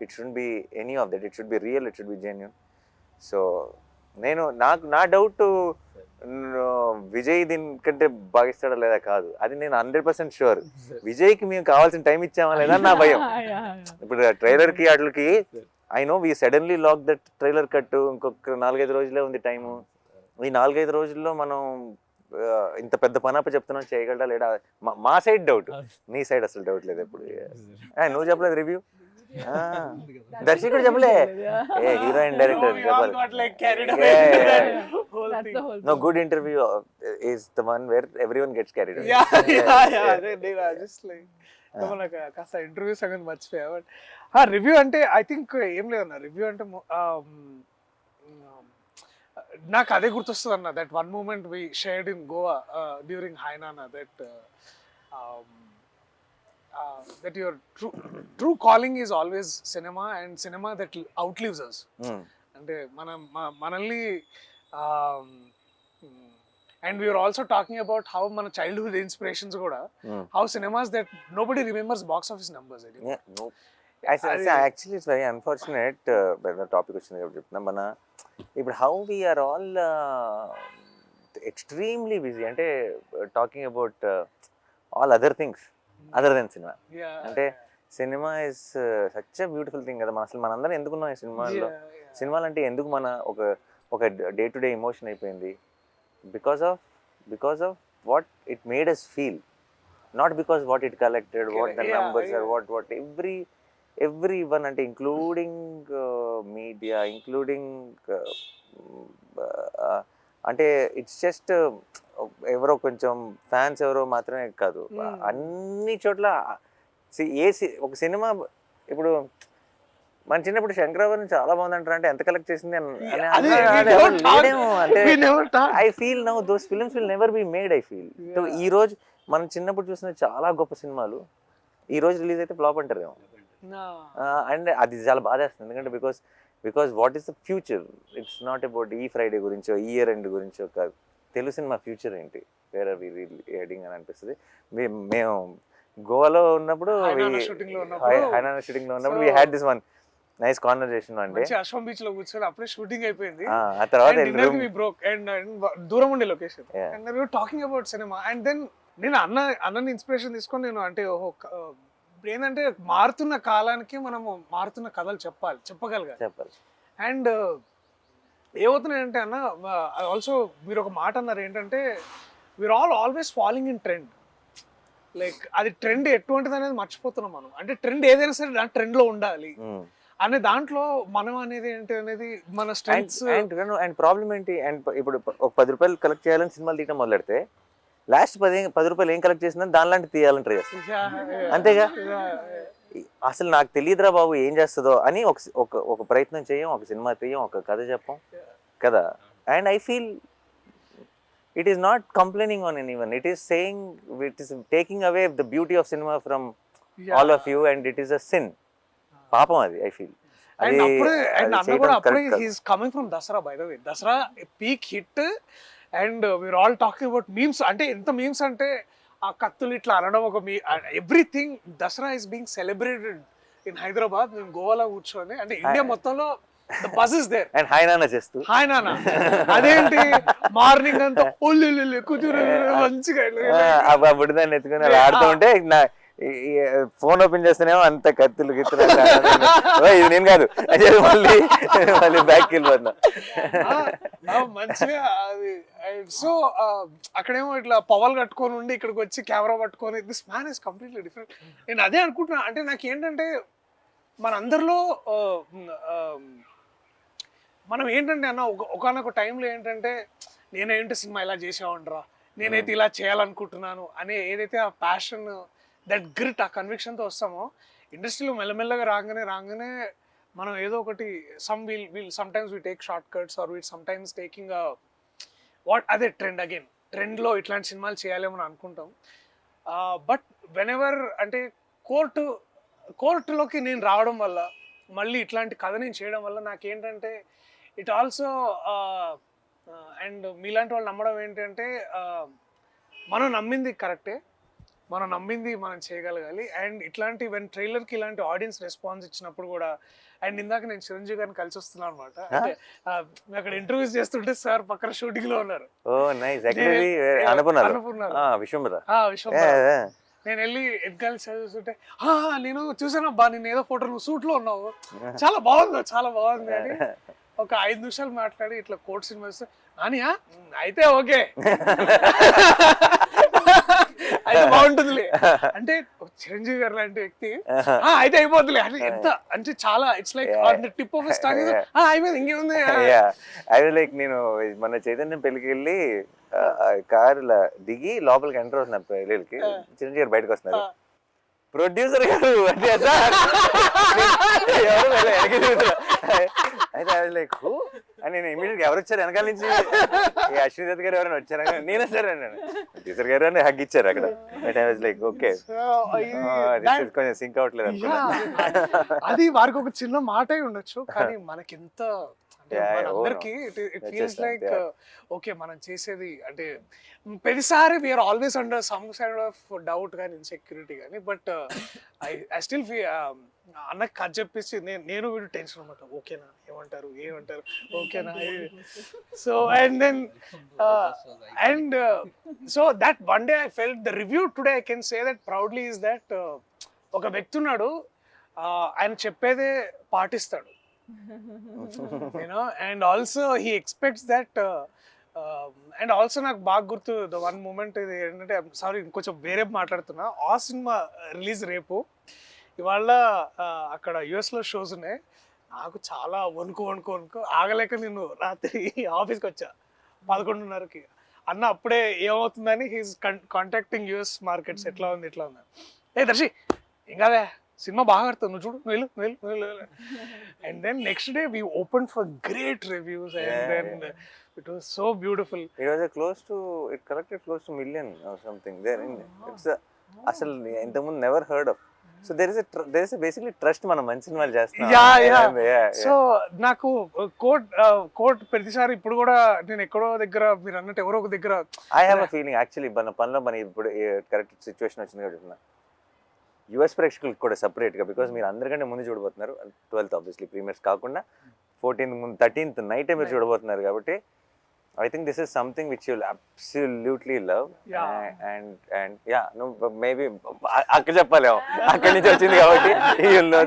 it should be any of that, it should be real, it should be genuine. So నా డౌట్ విజయ్ దీనికంటే భావిస్తాడా లేదా కాదు, అది నేను 100% షూర్. విజయ్కి మేము కావాల్సిన టైం ఇచ్చామా లేదా నా భయం. ఇప్పుడు ట్రైలర్కి వాటికి I know we suddenly lock that trailer cut, ఇంకొక 4-5 రోజులే ఉంది టైము. ఈ 4-5 రోజుల్లో మనం ఇంత పెద్ద పనప్ప చెప్తున్నాం, చేయగలడా లేడా మా సైడ్ డౌట్, నీ సైడ్ అసలు డౌట్ లేదు ఎప్పుడు. నువ్వు చెప్పలేదు రివ్యూ, దర్శకుడు చెప్పలే, ఏ heroine director no good interview is the one where everyone gets carried. కాస్త ఇంటర్వ్యూ సంగతి మర్చిపోయా. బట్ రివ్యూ అంటే ఐ థింక్ ఏం లేదన్న, రివ్యూ అంటే నాకు అదే గుర్తొస్తుంది అన్న, that one moment we shared in Goa during Hi Nanna, that your true calling is always cinema, and cinema that outlives us. అంటే మనల్ని and we were also talking about how మన childhood inspirations కూడా, how cinemas that nobody remembers box office numbers. Actually it's very unfortunate. Topic వచ్చింది కాబట్టి చెప్తున్నా. మన ఇప్పుడు how we're all extremely busy, అంటే talking about all other things other than cinema. అంటే cinema is such a beautiful thing కదా. అసలు మనందరం ఎందుకున్నాం ఈ సినిమాలో? సినిమాలు అంటే ఎందుకు మన ఒక డే టు డే ఎమోషన్ అయిపోయింది. Because of what it made us feel, not because what it collected, what the numbers are, what every one, అంటే ఇంక్లూడింగ్ మీడియా, ఇంక్లూడింగ్ అంటే ఇట్స్ జస్ట్ ఎవరో కొంచెం ఫ్యాన్స్ ఎవరో మాత్రమే కాదు, అన్ని చోట్ల ఒక సినిమా. ఇప్పుడు మన చిన్నప్పుడు శంకరాభరణం చాలా బాగుందంటారు, అంటే ఎంత కలెక్ట్ చేసింది అంటే I feel now those films will never be made. I feel ఈ రోజు మనం చిన్నప్పుడు చూసిన చాలా గొప్ప సినిమాలు ఈ రోజు రిలీజ్ అయితే ఫ్లాప్ అంటారేమో. అండ్ అది చాలా బాధేస్తుంది, ఎందుకంటే because what is the future? It's not about ఈ ఫ్రైడే గురించో, ఈ ఇయర్ ఎండ్ గురించో కాదు. తెలుగు సినిమా ఫ్యూచర్ ఏంటి, వేర్ ఆర్ వి హెడింగ్ అని అనిపిస్తుంది. మేము గోవాలో ఉన్నప్పుడు, షూటింగ్ లో ఉన్నప్పుడు we had this one nice conversation. అంటే అశ్వం బీచ్ లో కూర్చొని అప్పుడే షూటింగ్ అయిపోయింది, ఆ తర్వాత దూరం ఉండే location, and we were talking about cinema. And then నేను అన్నని ఇన్స్పిరేషన్ తీసుకొని నేను అంటే ఏంటంటే మారుతున్న కాలానికి మనము మారుతున్న కథలు చెప్పగలగాలి. అండ్ ఏమవుతున్నాయంటే అన్న, ఆల్సో మీరు ఒక మాట అన్నారు ఏంటంటే, we're always following in trend. Like అది ట్రెండ్ ఎటువంటిది అనేది మర్చిపోతున్నాం మనం. అంటే ట్రెండ్ ఏదైనా సరే దాని ట్రెండ్ లో ఉండాలి అనే దాంట్లో మనం అనేది ఏంటి అనేది మన స్ట్రెంగ్స్. అండ్ ప్రాబ్లం ఏంటి? అండ్ ఇప్పుడు ఒక 10 రూపాయలు కలెక్ట్ చేయాలని సినిమాలు తీయడం మొదలెడితే లాస్ట్ 10 రూపాయలు ఏం కలెక్ట్ చేసిందని దానిలాంటి తీయాలని ట్రై చేస్తాం. అంతేగా, అసలు నాకు తెలియదురా బాబు ఏం చేస్తుందో అని ఒక ప్రయత్నం చేయం, ఒక సినిమా తీయం, ఒక కథ చెప్పం కదా. And I feel it is not complaining on anyone, it is saying, it is taking away the beauty of cinema from all of you, and it is a sin. పాపం అది I feel. Coming from Dasara, by the way Dasara peak hit, and we're all talking about memes. అంటే ఎంత memes అంటే ఆ కత్తులు ఇట్లా అనడం, ఒక everything. Dasara is being celebrated in Hyderabad. మేము గోవాలో కూర్చొని, అంటే ఇండియా మొత్తంలో the bus is there. And hi నాన్న చేస్తూ హాయ్ నాన్న అదేంటి మార్నింగ్ అంతా ఒళ్ళు కూతురు మంచిగా ఆ బుడిదాన్ని ఎత్తుకుని అలా ఆడుతూ ఉంటే నా ఫోన్ ఓపెన్ చేస్తేనేమో అంత కత్తులు గిత్తులు ఇది నేను కాదు అదే మళ్ళీ మళ్ళీ బ్యాక్ వెళ్ళిపోతున్నా. మంచిగా అది. సో అక్కడేమో ఇట్లా పవల్ కట్టుకొని ఉండి ఇక్కడికి వచ్చి కెమెరా పట్టుకొని this man is completely different. నేను అదే అనుకుంటున్నా. అంటే నాకు ఏంటంటే మనందరిలో మనం ఏంటంటే అన్న ఒకనొక టైంలో ఏంటంటే నేనేంటి సినిమా ఇలా చేసేవాడిరా, నేనైతే ఇలా చేయాలనుకుంటున్నాను అనే ఏదైతే ఆ ప్యాషన్, దట్ గ్రిట్, ఆ కన్విక్షన్తో వస్తామో ఇండస్ట్రీలో మెల్లమెల్లగా రాగానే మనం ఏదో ఒకటి sometimes we take shortcuts or we sometimes taking అదే ట్రెండ్లో ఇట్లాంటి సినిమాలు చేయాలేమని అనుకుంటాం. బట్ వెన్ ఎవర్ అంటే కోర్టులోకి నేను రావడం వల్ల, మళ్ళీ ఇట్లాంటి కథ నేను చేయడం వల్ల నాకేంటంటే ఇట్ ఆల్సో అండ్ మీలాంటి వాళ్ళు నమ్మడం ఏంటంటే మనం నమ్మింది కరెక్టే, మనం నమ్మింది మనం చేయగలగాలి. అండ్ ఇట్లాంటి ట్రైలర్కి ఇలాంటి ఆడియన్స్ రెస్పాన్స్ ఇచ్చినప్పుడు కూడా, అండ్ ఇందాక నేను చిరంజీవి గారిని కలిసి వస్తున్నాను అనమాట. అంటే అక్కడ ఇంటర్వ్యూస్ చేస్తుంటే సార్ పక్కన షూటింగ్ లో ఉన్నారు. నేను వెళ్ళి ఎగ్గాలి చదువుతుంటే నేను చూసానబ్బా నేను ఏదో ఫోటో నువ్వు సూట్ లో ఉన్నావు, చాలా బాగుంది అని ఒక 5 నిమిషాలు మాట్లాడి ఇట్లా కోర్ట్ సినిమా వస్తే నానియా అయితే ఓకే అయితే బాగుంటుందిలే అంటే చిరంజీవి గారు లాంటి వ్యక్తి అయితే అయిపోద్దులే అని ఎంత అంటే చాలా it's like tip of star అయిపోయింది ఇంకేముంది. అదే లైక్ నేను మన చైతన్యం పెళ్లికి వెళ్ళి కారులో దిగి లోపలికి ఎంటర్ అవుతున్నా పెళ్ళికి, చిరంజీవి గారు బయటకు వస్తున్నారు, ప్రొడ్యూసర్ గారు అంటే అయితే లైక్ అని నేను ఇమీడియట్ ఎవరు వచ్చారు వెనకాల నుంచి, అశ్విన్ గారు ఎవరైనా వచ్చారా, నేనే సరే అన్నాను, ప్రొడ్యూసర్ గారు అని హగ్ ఇచ్చారు అక్కడ. లైక్ ఓకే కొంచెం సింక్ అవట్లేదు అనుకున్నా. అది వారికి ఒక చిన్న మాట ఉండొచ్చు కానీ మనకి ఎంత అందరికి ఇట్ ఫీల్స్ లైక్ ఓకే మనం చేసేది అంటే ప్రతిసారి we're always under some side of doubt కానీ ఇన్సెక్యూరిటీ కానీ. బట్ ఐ స్టిల్ అన్నకి కథ చెప్పేసి నేను వీడు టెన్షన్ అనమాట, ఓకేనా ఏమంటారు ఓకేనా. So and so that one day I felt the review today I can say that proudly is that ఒక వ్యక్తి ఉన్నాడు, ఆయన చెప్పేదే పాటిస్తాడు, and also he expects that. And also నాకు బాగా గుర్తు ద వన్ మూమెంట్ ఇది ఏంటంటే, సారీ ఇంకొంచెం వేరే మాట్లాడుతున్నా, ఆ సినిమా రిలీజ్ రేపు, ఇవాళ అక్కడ యుఎస్లో షోస్ ఉన్నాయి, నాకు చాలా వణుకు ఆగలేక నేను రాత్రి ఆఫీస్కి వచ్చా 11:30కి. అన్న అప్పుడే ఏమవుతుందని హీస్ కాంటాక్టింగ్ యుఎస్ మార్కెట్స్ ఎట్లా ఉంది ఏ దర్శి ఇంకా సినిమా బాగా ఆడుతావు నువ్వు చూడు నువ్వు వెళ్ళు. And then next day we open for great reviews and then it was so beautiful. It was it collected close to million or something there in it's asal intamundu never heard of. So there is a basically trust మనం మంచి సినిమాలు చేస్తున్నాం. So నాకు court ప్రతిసారి ఇప్పుడు కూడా నేను ఎక్కడో దగ్గర మీరు అన్నట్టు ఎవరో ఒక దగ్గర I have a feeling actually మన పనిలో మన ఇప్పుడు కరెక్ట్ సిచ్యువేషన్ వచ్చింది కాబట్టి యుఎస్ ప్రేక్షకులకు కూడా సపరేట్గా, బికాస్ మీరు అందరికంటే ముందు చూడబోతున్నారు 12th ఆబ్వియస్లీ ప్రీమియర్స్ కాకుండా 14th ముందు 13th నైటే మీరు చూడబోతున్నారు కాబట్టి I think this is something which you'll absolutely love. And yeah, no, maybe akka cheppalemo akkadi nunchi vachindi kabatti you'll know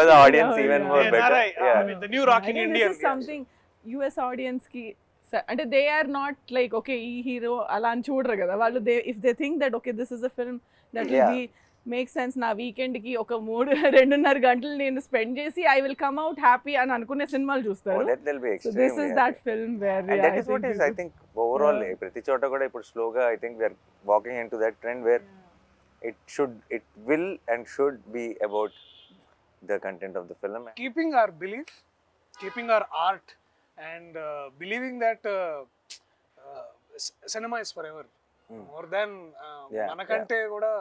the audience even more better. I mean the new rock in India. This is something US audience ki అంటే they are not like okay ee hero ala ani చూడరు కదా వాళ్ళు, if they think that okay this is a film that will be make sense నా weekend కి ఒక 2.5 గంటలు నేను spend చేసి I will come out happy అని అనుకునే సినిమాలు చూస్తారు. So this is that film where and that is what is I think overall ప్రతి చోట కూడా ఇప్పుడు స్లోగా I think we are walking into that trend where it will and should be about the content of the film, keeping our belief, keeping our art and believing that cinema is forever more than manakante kuda.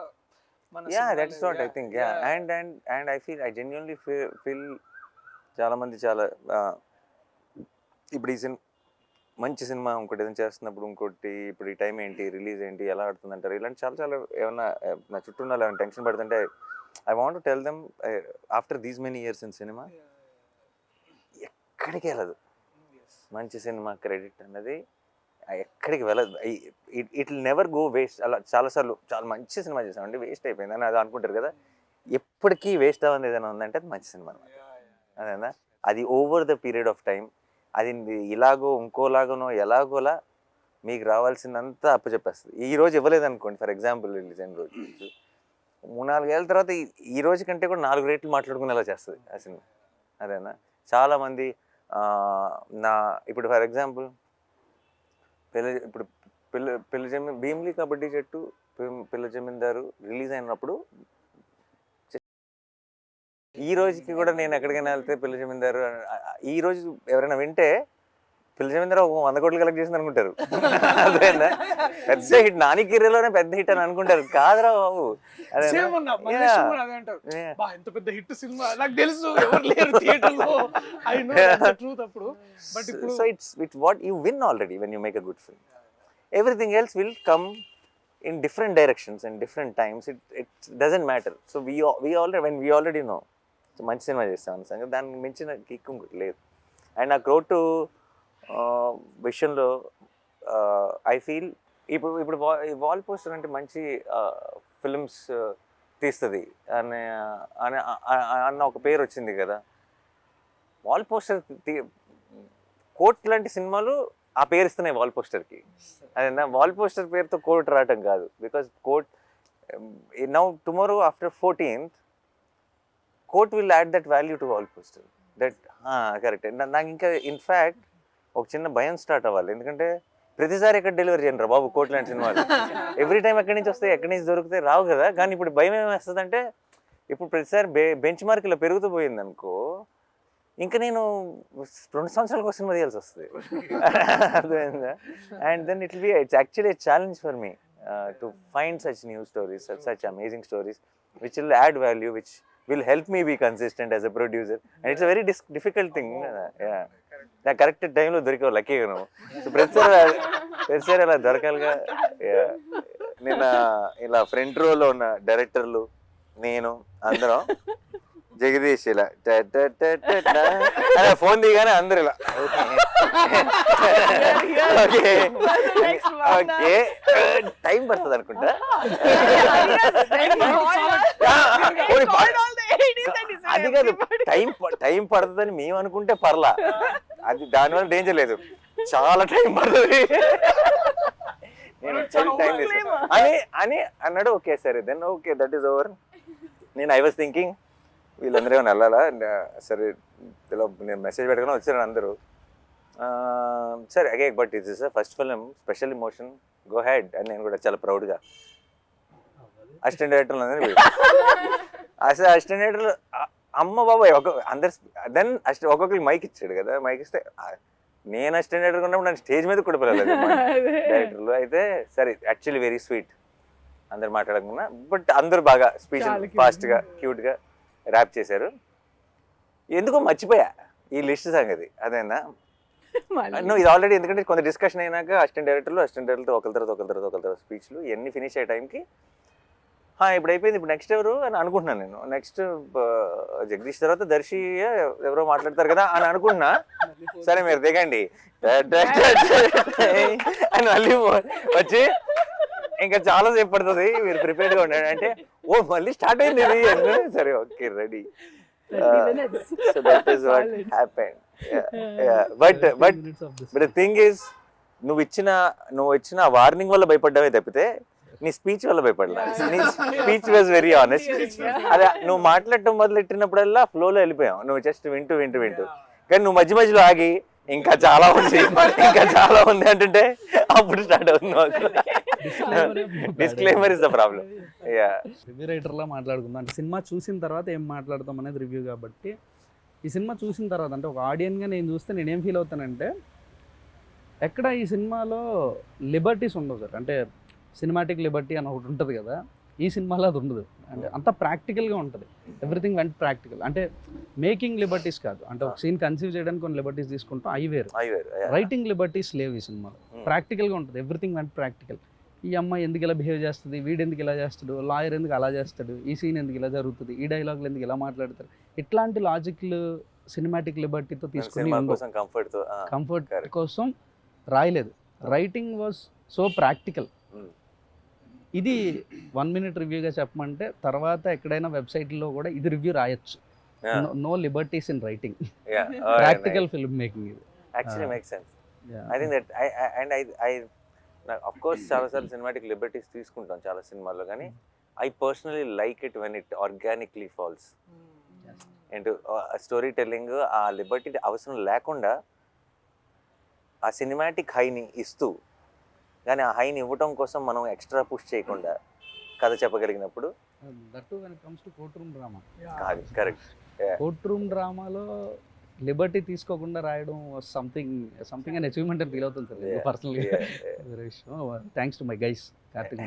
That's what I think. And I genuinely feel చాలా మంది చాలా ఇప్పుడు ఈ మంచి cinema ఇంకోటి ఏదైనా చేస్తున్నప్పుడు ఇంకోటి ఇప్పుడు ఈ టైం ఏంటి రిలీజ్ ఏంటి ఎలా ఆడుతుంది అంటారు, ఇలాంటి చాలా ఏమన్నా నా చుట్టూ ఉన్న ఏమైనా టెన్షన్ పడుతుంటే I want to tell them after these many years in cinema ఎక్కడికి వెళ్ళదు. మంచి సినిమా క్రెడిట్ అన్నది ఎక్కడికి వెళ్ళదు. It will never go waste. అలా చాలాసార్లు చాలా మంచి సినిమా చేసామండి, వేస్ట్ అయిపోయింది అని అది అనుకుంటారు కదా. ఎప్పటికీ వేస్ట్ అవ్వదు ఏదైనా ఉందంటే అది మంచి సినిమా అనమాట. అదేనా, అది over the period of time అది ఇలాగో ఇంకోలాగనో ఎలాగోలా మీకు రావాల్సిందంతా అప్పచెప్పేస్తుంది. ఈ రోజు ఇవ్వలేదు అనుకోండి, ఫర్ ఎగ్జాంపుల్ రిలీజ్ అయిన రోజు 3-4 ఏళ్ళ తర్వాత ఈ రోజు కంటే కూడా 4 రేట్లు మాట్లాడుకునేలా చేస్తుంది ఆ సినిమా. అదేనా, చాలామంది ఇప్పుడు ఫర్ ఎగ్జాంపుల్ పిల్ల భీమ్లీ కబడ్డీ జట్టు, పిల్ల జమీందారు రిలీజ్ అయినప్పుడు ఈ రోజుకి కూడా నేను ఎక్కడికైనా వెళ్తే పిల్ల జమీందారు ఈ రోజు ఎవరైనా వింటే పిల్ల జమీందారు 100 కోట్లు కలెక్ట్ చేసింది అనుకుంటారు. అదేనా, పెద్ద హిట్, నాని కెరీర్లోనే పెద్ద హిట్ అని అనుకుంటారు. కాదురా బాబు, ఎంత పెద్ద హిట్ సినిమా నాకు తెలుసు, ఎవరు లేరు థియేటర్లో. I know the truth. అప్పుడు బట్ ఇప్పుడు so it's what you win already when you make a good film. Everything else will come in different directions and different times. It doesn't matter. So we already know so మంచి cinema చేస్తాను సంగతి, దానికి మించిన kick ఇంకోటి లేదు. And ఆ crowd విషయంలో I feel ఇప్పుడు వాల్ పోస్టర్ అంటే మంచి ఫిల్మ్స్ తీస్తుంది అన్న ఒక పేరు వచ్చింది కదా. వాల్ పోస్టర్ కోట్ లాంటి సినిమాలు ఆ పేరు ఇస్తున్నాయి వాల్ పోస్టర్కి. అదేనా, వాల్ పోస్టర్ పేరుతో కోట్ రావటం కాదు. Because Court now tomorrow after 14th Court will add that value to Wall Poster. That correct. నాకు ఇంకా ఇన్ఫ్యాక్ట్ ఒక చిన్న భయం స్టార్ట్ అవ్వాలి, ఎందుకంటే ప్రతిసారి ఎక్కడ డెలివరీ చేయండి రా బాబు కోట్ లాంటి సినిమాలు. ఎవ్రీ టైం ఎక్కడి నుంచి వస్తాయి, ఎక్కడి నుంచి దొరుకుతాయి, రావు కదా. కానీ ఇప్పుడు భయం ఏమేస్తుంది అంటే, ఇప్పుడు ప్రతిసారి బెంచ్ మార్క్ ఇలా పెరుగుతూ పోయింది అనుకో, ఇంకా నేను 2 సంవత్సరాలకు సినిమా తీయాల్సి వస్తుంది. అర్థమైందా? And then it's actually a challenge for me to find such new stories, such amazing stories which will add value, which will help me be consistent as a producer. And it's a very difficult thing. నాకు correct టైంలో దొరికావు, లక్కీగా నువ్వు. So ప్రతిసారి అలా దొరకాలిగా. నేను ఇలా front రోలో ఉన్న డైరెక్టర్లు, నేను అందరం జగదీష్ ఇలా ఫోన్ దిగానే అందరు ఇలా ఓకే ఓకే టైం పడుతుంది అనుకుంటా. అది కాదు, టైం పడుతుందని మేము అనుకుంటే పర్లా, అది దానివల్ల డేంజర్ లేదు. చాలా టైం పడుతుంది నేను టైం అని అన్నాడు. ఓకే సరే then okay that is over. I was thinking వీళ్ళందరూ ఏమైనా వెళ్ళాలా, సరే ఇలా నేను మెసేజ్ పెట్టుకుని వచ్చాను అందరూ. సరే అగే but it's is first film, special emotion, go ahead అని నేను కూడా చాలా ప్రౌడ్గా అసిస్టెంట్ డైరెక్టర్లు అందరూ అసిస్టెంట్ డైరెక్టర్లు అమ్మ బాబాయ్ అందరు. దెన్ ఒక్కొక్కరికి మైక్ ఇచ్చాడు కదా, మైక్ ఇస్తే నేను అసిస్టెంట్ డైరెక్టర్ ఉన్నప్పుడు నన్ను స్టేజ్ మీద కూడా పిలవలేదు డైరెక్టర్లు. అయితే సరే యాక్చువల్లీ వెరీ స్వీట్, అందరు మాట్లాడకుండా, బట్ అందరూ బాగా స్పీచ్ ఫాస్ట్గా క్యూట్గా ర్యాప్ చేశారు. ఎందుకో మర్చిపోయా ఈ లిస్ట్ సంగతి. అదేనా నువ్వు ఇది ఆల్రెడీ, ఎందుకంటే కొంత డిస్కషన్ అయినాక అసిస్టెంట్ డైరెక్టర్తో ఒకరి తర్వాత స్పీచ్లు ఇవన్నీ ఫినిష్ అయ్యే టైంకి ఇప్పుడు అయిపోయింది, ఇప్పుడు నెక్స్ట్ ఎవరు అని అనుకుంటున్నాను నేను. నెక్స్ట్ జగదీష్ తర్వాత దర్శి ఎవరో మాట్లాడతారు కదా అని అనుకుంటున్నా. సరే మీరు దిగండి అని మళ్ళీ వచ్చి ఇంకా చాలా సేపు పడుతుంది, మీరు ప్రిపేర్డ్గా ఉండండి అంటే, ఓ మళ్ళీ స్టార్ట్ అయింది ఇది. సరే okay ready. So that is what happened. But the thing is, నువ్వు ఇచ్చిన వార్నింగ్ వల్ల భయపడ్డావే తప్పితే నీ స్పీచ్ వల్ల భయపడలా. నీ స్పీచ్ వాజ్ వెరీ ఆనెస్ట్. అదే నువ్వు మాట్లాడటం మొదలెట్టినప్పుడల్లా ఫ్లోలో వెళ్ళిపోయావు, నువ్వు జస్ట్ వింటూ కానీ నువ్వు మధ్యలో ఆగి ఇంకా చాలా ఉంది అంటుంటే అప్పుడు స్టార్ట్ అవుతుంది. Disclaimer is the problem. Review రైటర్లా మాట్లాడుకుందాం అంటే సినిమా చూసిన తర్వాత ఏం మాట్లాడతాం అనేది రివ్యూ. కాబట్టి ఈ సినిమా చూసిన తర్వాత అంటే ఒక ఆడియన్గా నేను చూస్తే నేనేం ఫీల్ అవుతానంటే, ఎక్కడ ఈ సినిమాలో లిబర్టీస్ ఉండవు సార్. అంటే సినిమాటిక్ లిబర్టీ అని ఒకటి ఉంటుంది కదా, ఈ సినిమాలో అది ఉండదు. అంటే అంత ప్రాక్టికల్గా ఉంటుంది, ఎవ్రీథింగ్ వెంట్ ప్రాక్టికల్. అంటే మేకింగ్ లిబర్టీస్ కాదు, అంటే ఒక సీన్ కన్సీవ్ చేయడానికి కొన్ని లిబర్టీస్ తీసుకుంటాం, అవి వేరు. రైటింగ్ లిబర్టీస్ లేవు ఈ సినిమాలో, ప్రాక్టికల్గా ఉంటుంది, ఎవ్రీథింగ్ వెంట్ ప్రాక్టికల్. ఈ అమ్మాయి ఎందుకు ఇలా బిహేవ్ చేస్తుంది, వీడు ఎందుకు ఇలా చేస్తాడు, లాయర్ ఎందుకు అలా చేస్తాడు, ఈ సీన్ ఎందుకు ఇలా జరుగుతుంది, ఈ డైలాగులు ఎందుకు ఇలా మాట్లాడతారు, ఇట్లాంటి లాజిక్లు సినిమాటిక్ లిబర్టీతో తీసుకుని సినిమా కోసం కంఫర్ట్ తో కంఫర్ట్ correct. కోసం రాయలేదు. Writing was so practical. Mm. ఇది 1 minute రివ్యూగా చెప్పమంటే తర్వాత ఎక్కడైనా వెబ్సైట్లో కూడా ఇది రివ్యూ రాయొచ్చు. No liberties in writing, practical filmmaking ఇది. Actually make sense. I think that I of course చాలాసార్లు సినిమాటిక్ లిబర్టీస్ తీసుకుంటాం చాలా సినిమాల్లో, కానీ I personally like it when it organically falls and storytelling. ఆ లిబర్టీ అవసరం లేకుండా ఆ సినిమాటిక్ హైని ఇస్తూ, కానీ ఆ హైని ఇవ్వటం కోసం మనం ఎక్స్ట్రా పుష్ చేయకుండా కథ చెప్పగలిగినప్పుడు that when it comes to courtroom drama. Correct. Courtroom డ్రామాలో లిబర్టీ తీసుకోకుండా రాయడం సంథింగ్ అండ్ అచీవ్మెంట్ అని ఫీల్ అవుతుంది సార్ పర్సనల్గా. Thanks to my guys Karthik.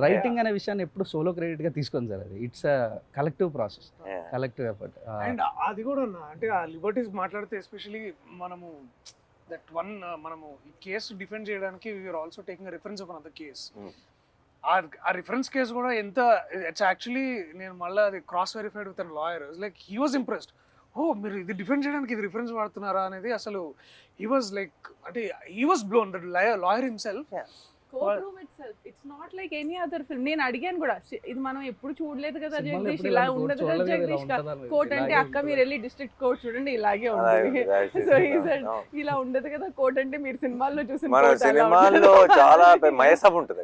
Writing అనే విషయాన్ని ఎప్పుడు సోలో క్రెడిట్గా తీసుకోండి సార్, అది it's a collective process, collective effort. And అది కూడా అంటే ఆ లిబర్టీస్ మాట్లాడితే ఎస్పెషలీ మనము దట్ వన్ మనము ఈ కేసు డిఫెండ్ చేయడానికి we're also taking reference of another case. ఆ రిఫరెన్స్ కేసు కూడా ఎంత ఇట్స్ యాక్చువల్లీ నేను మళ్ళీ అది cross verified with an lawyer. Like he was impressed. ఓ మీరు ఇది డిఫెండ్ చేయడానికి ఇది రిఫరెన్స్ వాడుతున్నారా అనేది అసలు హీ వాజ్ లైక్ అంటే he was blown that lawyer himself. Court itself, it's not like any other film. నేను అడిగాను కూడా, ఇది మనం ఎప్పుడు చూడలేదు కదా సినిమాలో జగదీష్, ఎప్పుడు ఇలా ఇలాంటి ఉండదు కోర్టు కదా చూడలేదు, ఇలా జగదీష్. ఉంటుందా? కోర్ట్ అంటే ఇలాగే అక్క మీరు వెళ్ళి డిస్ట్రిక్ట్ కోర్ట్ చూడండి ఇలాగే ఉంటుంది. సో ఈ said ఇలా ఉండదు కదా కోర్ట్ అంటే మీరు సినిమాల్లో చూసిన మన కోర్ట్ అలా సినిమాల్లో ఉండదు. చాలా మయసబ్ ఉంటుంది.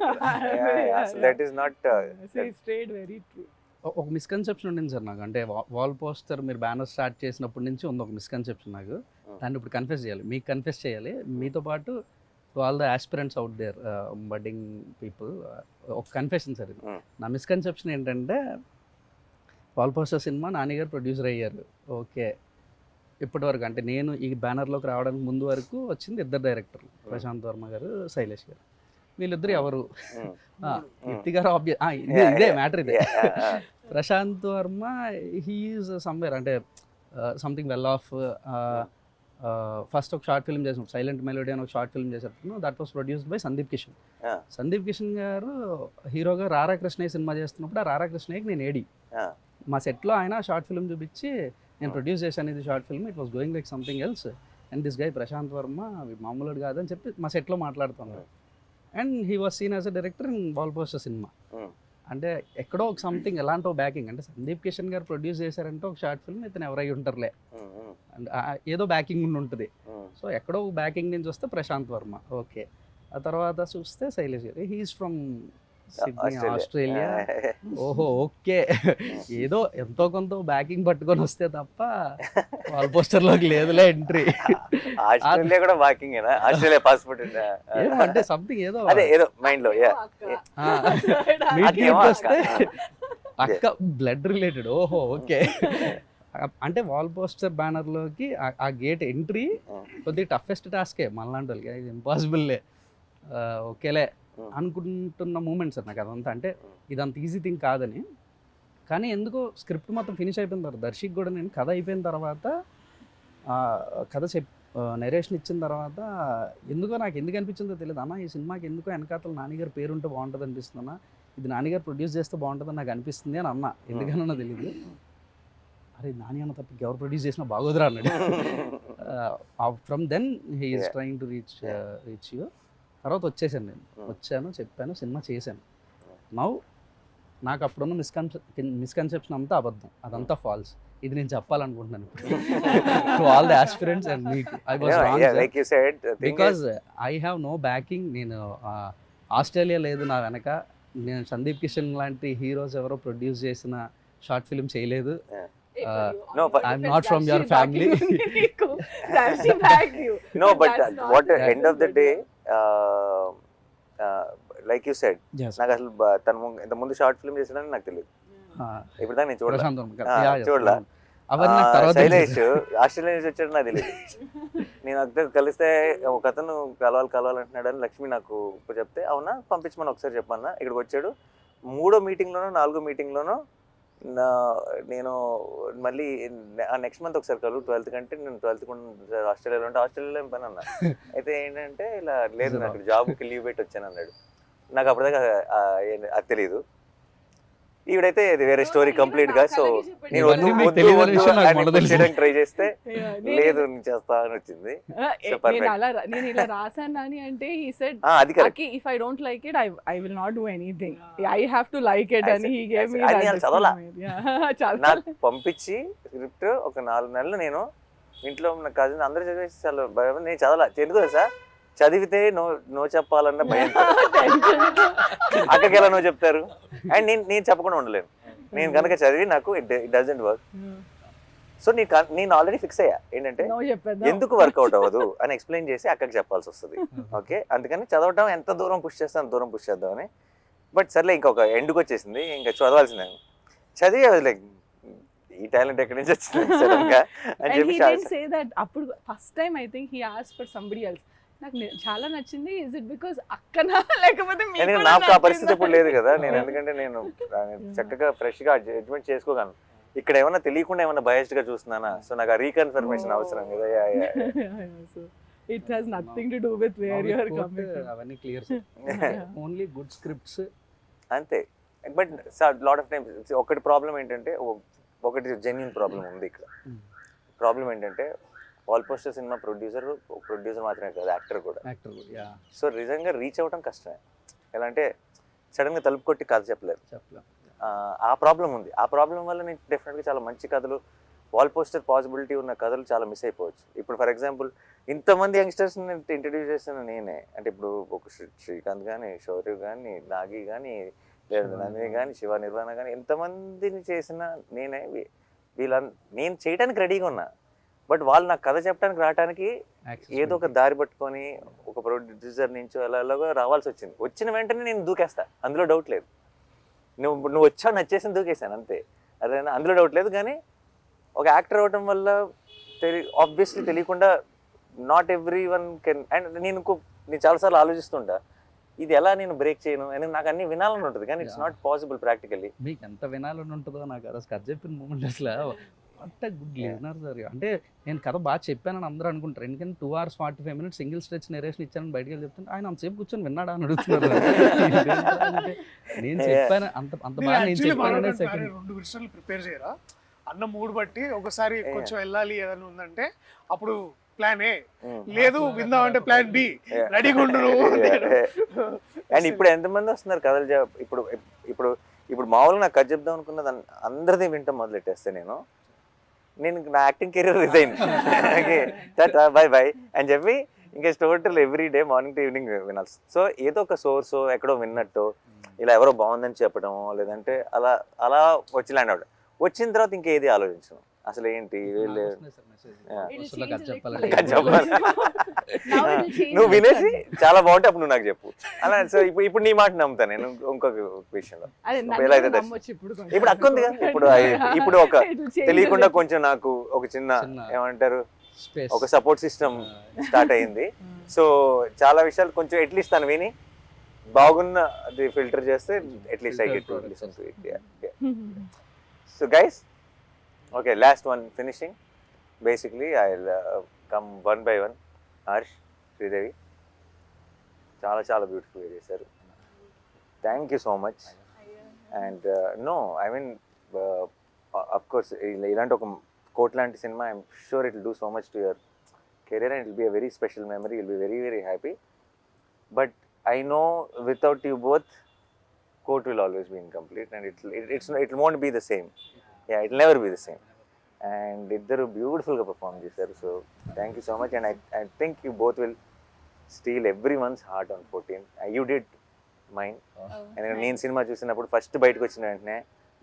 That is not So it stayed very true. ఒక మిస్కన్సెప్షన్ ఉండింది సార్ నాకు, అంటే వాల్ పోస్టర్ మీరు బ్యానర్ స్టార్ట్ చేసినప్పటి నుంచి ఉంది ఒక మిస్కన్సెప్షన్ నాకు. దాన్ని ఇప్పుడు కన్ఫెస్ చేయాలి, మీకు కన్ఫెస్ చేయాలి, మీతో పాటు to all the aspirants out there budding people. ఒక కన్ఫెషన్ సార్ ఇది. నా మిస్కన్సెప్షన్ ఏంటంటే వాల్ పోస్టర్ సినిమా నాన్నగారు ప్రొడ్యూసర్ అయ్యారు, ఓకే. ఇప్పటి వరకు అంటే నేను ఈ బ్యానర్లోకి రావడానికి ముందు వరకు వచ్చింది 2 డైరెక్టర్లు, ప్రశాంత్ వర్మ గారు, శైలేష్ గారు. వీళ్ళిద్దరు ఎవరు? యుక్తి గారు ఇదే మ్యాటర్ ఇదే. ప్రశాంత్ వర్మ హీఈస్ సమ్వేర్ అంటే సంథింగ్ వెల్ ఆఫ్. ఫస్ట్ ఒక షార్ట్ ఫిల్మ్ చేసినప్పుడు సైలెంట్ మెలోడీ అని ఒక షార్ట్ ఫిల్మ్ చేసినప్పుడు that was produced by Sandeep Kishan. Sandeep Kishan గారు హీరోగా రారా కృష్ణయ్య సినిమా చేస్తున్నప్పుడు ఆ రారా కృష్ణయ్యకి నేను ఏడి మా సెట్లో ఆయన షార్ట్ ఫిల్మ్ చూపించి నేను ప్రొడ్యూస్ చేశాను ఇది short film, it was going like something else and this guy Prashanth Varma మామూలుడు కాదని చెప్పి మా సెట్లో మాట్లాడుతున్నాడు. And he was seen as a director in Wall Poster Cinema. అంటే ఎక్కడో ఒక సంథింగ్ ఎలాంటి బ్యాకింగ్, అంటే సందీప్ కిషన్ గారు ప్రొడ్యూస్ చేశారంటే ఒక షార్ట్ ఫిల్మ్ ఇతను ఎవరై ఉంటారులే, అండ్ ఏదో బ్యాకింగ్ ఉండి ఉంటుంది. సో ఎక్కడో బ్యాకింగ్ నుంచి వస్తే ప్రశాంత్ వర్మ, ఓకే. ఆ తర్వాత చూస్తే శైలేష్ గారు, హీఈస్ ఫ్రమ్ సిడ్నీ ఆస్ట్రేలియా. ఓహో ఓకే, ఏదో ఎంతో కొంత బ్యాకింగ్ పట్టుకొని వస్తే తప్ప వాల్ పోస్టర్లోకి లేదులే ఎంట్రీ. ఆస్ట్రేలియా కూడా బ్యాకింగ్ ఆస్ట్రేలియా పాస్పోర్ట్ అంటే సంథింగ్ ఏదో అదే ఏదో మైండ్ లో వస్తే అక్క బ్లడ్ రిలేటెడ్. ఓహో ఓకే. అంటే వాల్ పోస్టర్ బ్యానర్లోకి ఆ గేట్ ఎంట్రీ కొద్దిగా టఫెస్ట్ టాస్కే మనలాంటి వాళ్ళకి, ఇది ఇంపాసిబుల్లే, ఓకేలే అనుకుంటున్న మూమెంట్ సార్ నాకు అదంతా. అంటే ఇదంత ఈజీ థింగ్ కాదని, కానీ ఎందుకో స్క్రిప్ట్ మొత్తం ఫినిష్ అయిపోయిన తర్వాత దర్శక్ కూడా నేను కథ అయిపోయిన తర్వాత కథ నరేషన్ ఇచ్చిన తర్వాత ఎందుకో నాకు ఎందుకు అనిపించిందో తెలియదు, అన్న ఈ సినిమాకి ఎందుకో వెనకాతల నాన్నగారు పేరుంటే బాగుంటుంది అనిపిస్తుంది అన్న, ఇది నాన్నగారు ప్రొడ్యూస్ చేస్తే బాగుంటుందని నాకు అనిపిస్తుంది అని అన్న. ఎందుకన్నా తెలియదు. అరే నాని అన్న తప్ప ఎవరు ప్రొడ్యూస్ చేసినా బాగోదురా అన్నాడు. From then he is trying to reach you. తర్వాత వచ్చేసాను, నేను వచ్చాను, చెప్పాను, సినిమా చేశాను. నౌ నాకు అప్పుడున్న మిస్కన్సెప్షన్ అంతా అబద్ధం, అదంతా ఫాల్స్. ఇది నేను చెప్పాలనుకుంటున్నాను to all the aspirants and మీకు. I was wrong because I have no backing. నేను ఆస్ట్రేలియా లేదు నా వెనక, నేను సందీప్ కిషన్ లాంటి హీరోస్ ఎవరో ప్రొడ్యూస్ చేసిన షార్ట్ ఫిల్మ్ చేయలేదు. I'm not from your family. No, but what end of the day, like you said, నాకు అసలు తను ఇంత ముందు షార్ట్ ఫిల్మ్ చేసాడని నాకు తెలియదు. ఇప్పుడు దాకా నేను చూడలా. శైలేష్ ఆస్ట్రేలియా నుంచి వచ్చాడు నాకు తెలియదు. నేను అక్కడ కలిస్తే ఒక అతను కలవాలంటున్నాడు అని లక్ష్మి నాకు చెప్తే, అవునా పంపించమని ఒకసారి చెప్పన్నా. ఇక్కడికి వచ్చాడు. 3వ మీటింగ్లోనో 4వ మీటింగ్లోనో నేను మళ్ళీ నెక్స్ట్ మంత్ ఒకసారి కలు 12th కంటే నేను 12th ఆస్ట్రేలియాలో ఉంటే ఆస్ట్రేలియాలో ఏం పని అన్నా. అయితే ఏంటంటే ఇలా లేదు నాకు జాబ్కి లీవ్ పెట్టి వచ్చాను అన్నాడు. నాకు అప్పటిదాకా అది తెలియదు. ఈవిడైతే ఇది వేరే స్టోరీ కంప్లీట్ గా. సో నేను ఇవన్నీ మీకు తెలియని విషయం నాకు మొదలు తెలిసింది. ట్రై చేస్తే లేదు నేను చేస్తా అని వచ్చింది. So perfect. నేను ఇలా రాసాను అని అంటే he said అది correct. Aki, if I don't like it, I will not do anything. I have to like it, and he gave me అది that. నేను చదవలా. చాలా నాకు పంపించి స్క్రిప్ట్ ఒక 4 నెలలు నేను ఇంట్లో ఉన్న కజిన్ అందరూ చదివేసి చాలా భయం. నేను చదవలా. ఎందుకు తెలుసా, చదివితే నో చెప్పాలన్న భయం. అక్కకి ఎలా నో చెప్తారు? అండ్ నేను చెప్పకుండా ఉండలేను. నేను కనుక చదివి నాకు ఇట్ డజంట్ వర్క్. సో నేను ఆల్రెడీ ఫిక్స్ అయ్యా ఏంటంటే No చెప్పేద్దాం. ఎందుకు వర్కౌట్ అవ్వదు అని ఎక్స్ప్లెయిన్ చేసి అక్కకి చెప్పాల్సి వస్తుంది. ఓకే, అందుకని చదవటం ఎంత దూరం పుష్ చేస్తే అంత దూరం పుష్ చేద్దామని. బట్ సర్లే ఇంకొక ఎండ్కి వచ్చేసింది, ఇంకా చదవాల్సిందే. చదివి లైక్ ఈ టాలెంట్ ఎక్కడి నుంచి వచ్చింది సడన్ గా అని And చెప్పి he didn't say that. అప్పుడు first time I think he asked for somebody else. నాకు చాలా నచ్చింది. ఇస్ ఇట్ బికాస్ అక్కనా లేకపోతే మీకు ఎందుకంటే కూడా నాకు ఆ పరిస్థితి నచ్చిందా? ఇప్పుడు లేదు కదా. నేను ఎందుకంటే నేను చక్కగా ఫ్రెష్ గా జడ్జ్మెంట్ చేసుకోగలను. ఇక్కడ ఏమన్నా తెలియకుండా ఏమన్నా బయాస్డ్ గా చూస్తున్నానా? సో నాకు ఆ రీకన్ఫర్మేషన్ అవసరం కదా. So, it has nothing to do with where you are coming from. అవన్నీ clear Yeah. Only good scripts. అంతే. బట్ లాట్ ఆఫ్ టైమ్స్ ఒకటి ప్రాబ్లం ఏంటంటే, ఒకటి జెన్యున్ ప్రాబ్లం ఉంది ఇక్కడ. ప్రాబ్లం ఏంటంటే వాల్ పోస్టర్ సినిమా ప్రొడ్యూసర్ మాత్రమే కాదు, యాక్టర్ కూడా. యాక్టర్ యా సో నిజంగా రీచ్ అవ్వడం కష్టమే. ఎలా అంటే సడన్గా తలుపు కొట్టి కథ చెప్పలేదు. చెప్పలేం. ఆ ప్రాబ్లం ఉంది. ఆ ప్రాబ్లం వల్ల నేను డెఫినెట్గా చాలా మంచి కథలు, వాల్ పోస్టర్ పాసిబిలిటీ ఉన్న కథలు చాలా మిస్ అయిపోవచ్చు. ఇప్పుడు ఫర్ ఎగ్జాంపుల్ ఇంతమంది యంగ్స్టర్స్ని ఇంట్రడ్యూస్ చేసిన నేనే. అంటే ఇప్పుడు ఒక శ్రీకాంత్ కానీ, శౌర్య కానీ, నాగి కానీ, లేదా నందిని కానీ, శివ నిర్వాణ కానీ, ఎంతమందిని చేసిన నేనే. నేను చేయడానికి రెడీగా ఉన్నా. బట్ వాళ్ళు నాకు కథ చెప్పడానికి రావడానికి ఏదో ఒక దారి పట్టుకొని ఒక ప్రొడ్యూసర్ నుంచి ఎలాగో రావాల్సి వచ్చింది. వచ్చిన వెంటనే నేను దూకేస్తా, అందులో డౌట్ లేదు. నువ్వు వచ్చావు నచ్చేసి దూకేసాను అంతే. అదేనా, అందులో డౌట్ లేదు. కానీ ఒక యాక్టర్ అవ్వటం వల్ల ఆబ్వియస్లీ తెలియకుండా not every one can. And నేను చాలాసార్లు ఆలోచిస్తుంటా ఇది ఎలా నేను బ్రేక్ చేయను అని. నాకు అన్ని వినాలని ఉంటుంది కానీ ఇట్స్ నాట్ పాసిబుల్ ప్రాక్టికల్లీ. మీకు ఎంత వినాలని ఉంటుందో నాకు అసలు కథ చెప్పిన మూమెంట్ అసలు అంత గుడ్ లిజనర్ సార్. అంటే నేను కథ బాగా చెప్పానని అందరూ అనుకుంటారు. ఎందుకంటే 2 hours 45 minutes single stretch narration ఇచ్చానని బయటకు వెళ్ళి చెప్తుంటే ఆయన అంతసేపు కూర్చొని విన్నాడా అని అడుగుతున్నారు. నేను చెప్పాను అంత బాగా నేను చెప్పాననే సెకండ్ 2 విషయాలు ప్రిపేర్ చేయరా అన్న మూడ్ బట్టి. ఒకసారి కొంచెం వెళ్ళాలి ఏదైనా ఉందంటే అప్పుడు ప్లాన్ ఏ, లేదు విందామంటే ప్లాన్ బి, రెడీగా ఉండు. అండ్ ఇప్పుడు ఎంతమంది వస్తున్నారు కథలు ఇప్పుడు ఇప్పుడు ఇప్పుడు మామూలుగా నాకు కథ చెప్దాం అనుకున్నది అందరిది వింటాం మొదలెట్టేస్తే నేను నా acting career resign bye bye అని చెప్పి ఇంకా total every day morning to evening వినాల్సి. సో ఏదో ఒక సోర్స్ ఎక్కడో విన్నట్టు ఇలా ఎవరో బాగుందని చెప్పడము, లేదంటే అలా అలా వచ్చి ల్యాండ్ అవడం. వచ్చిన తర్వాత ఇంకేది ఆలోచించను అసలు. ఏంటి నువ్వు వినేసి చాలా బాగుంటే అప్పుడు నువ్వు నాకు చెప్పు అలా. సో ఇప్పుడు నీ మాట నమ్ముతాను నేను. ఇంకొక విషయంలో ఎలా అయితే ఇప్పుడు అక్క ఉంది కదా, ఇప్పుడు ఒక తెలియకుండా కొంచెం నాకు ఒక చిన్న ఏమంటారు ఒక సపోర్ట్ సిస్టమ్ స్టార్ట్ అయింది. సో చాలా విషయాలు కొంచెం అట్లీస్ట్ తను విని బాగున్న అది ఫిల్టర్ చేస్తే at least I get to listen to it. So guys, okay, last one finishing. Basically I'll come one by one. Harsh, Sridevi, చాలా బ్యూటిఫుల్ గా చేశారు. Thank you so much. And no I mean of course ఇలాంటి ఒక Court లాంటి cinema I'm sure it will do so much to your career and it will be a very special memory. Will be very very happy. But I know without you both Court will always be incomplete and it won't be the same. Yeah, it will never be the same. And iddaru beautiful ga perform chesaru. So thank you so much. And I think you both will steal everyone's heart on 14. You did mine. And నేను cinema చూసినప్పుడు first బయటకు వచ్చిన వెంటనే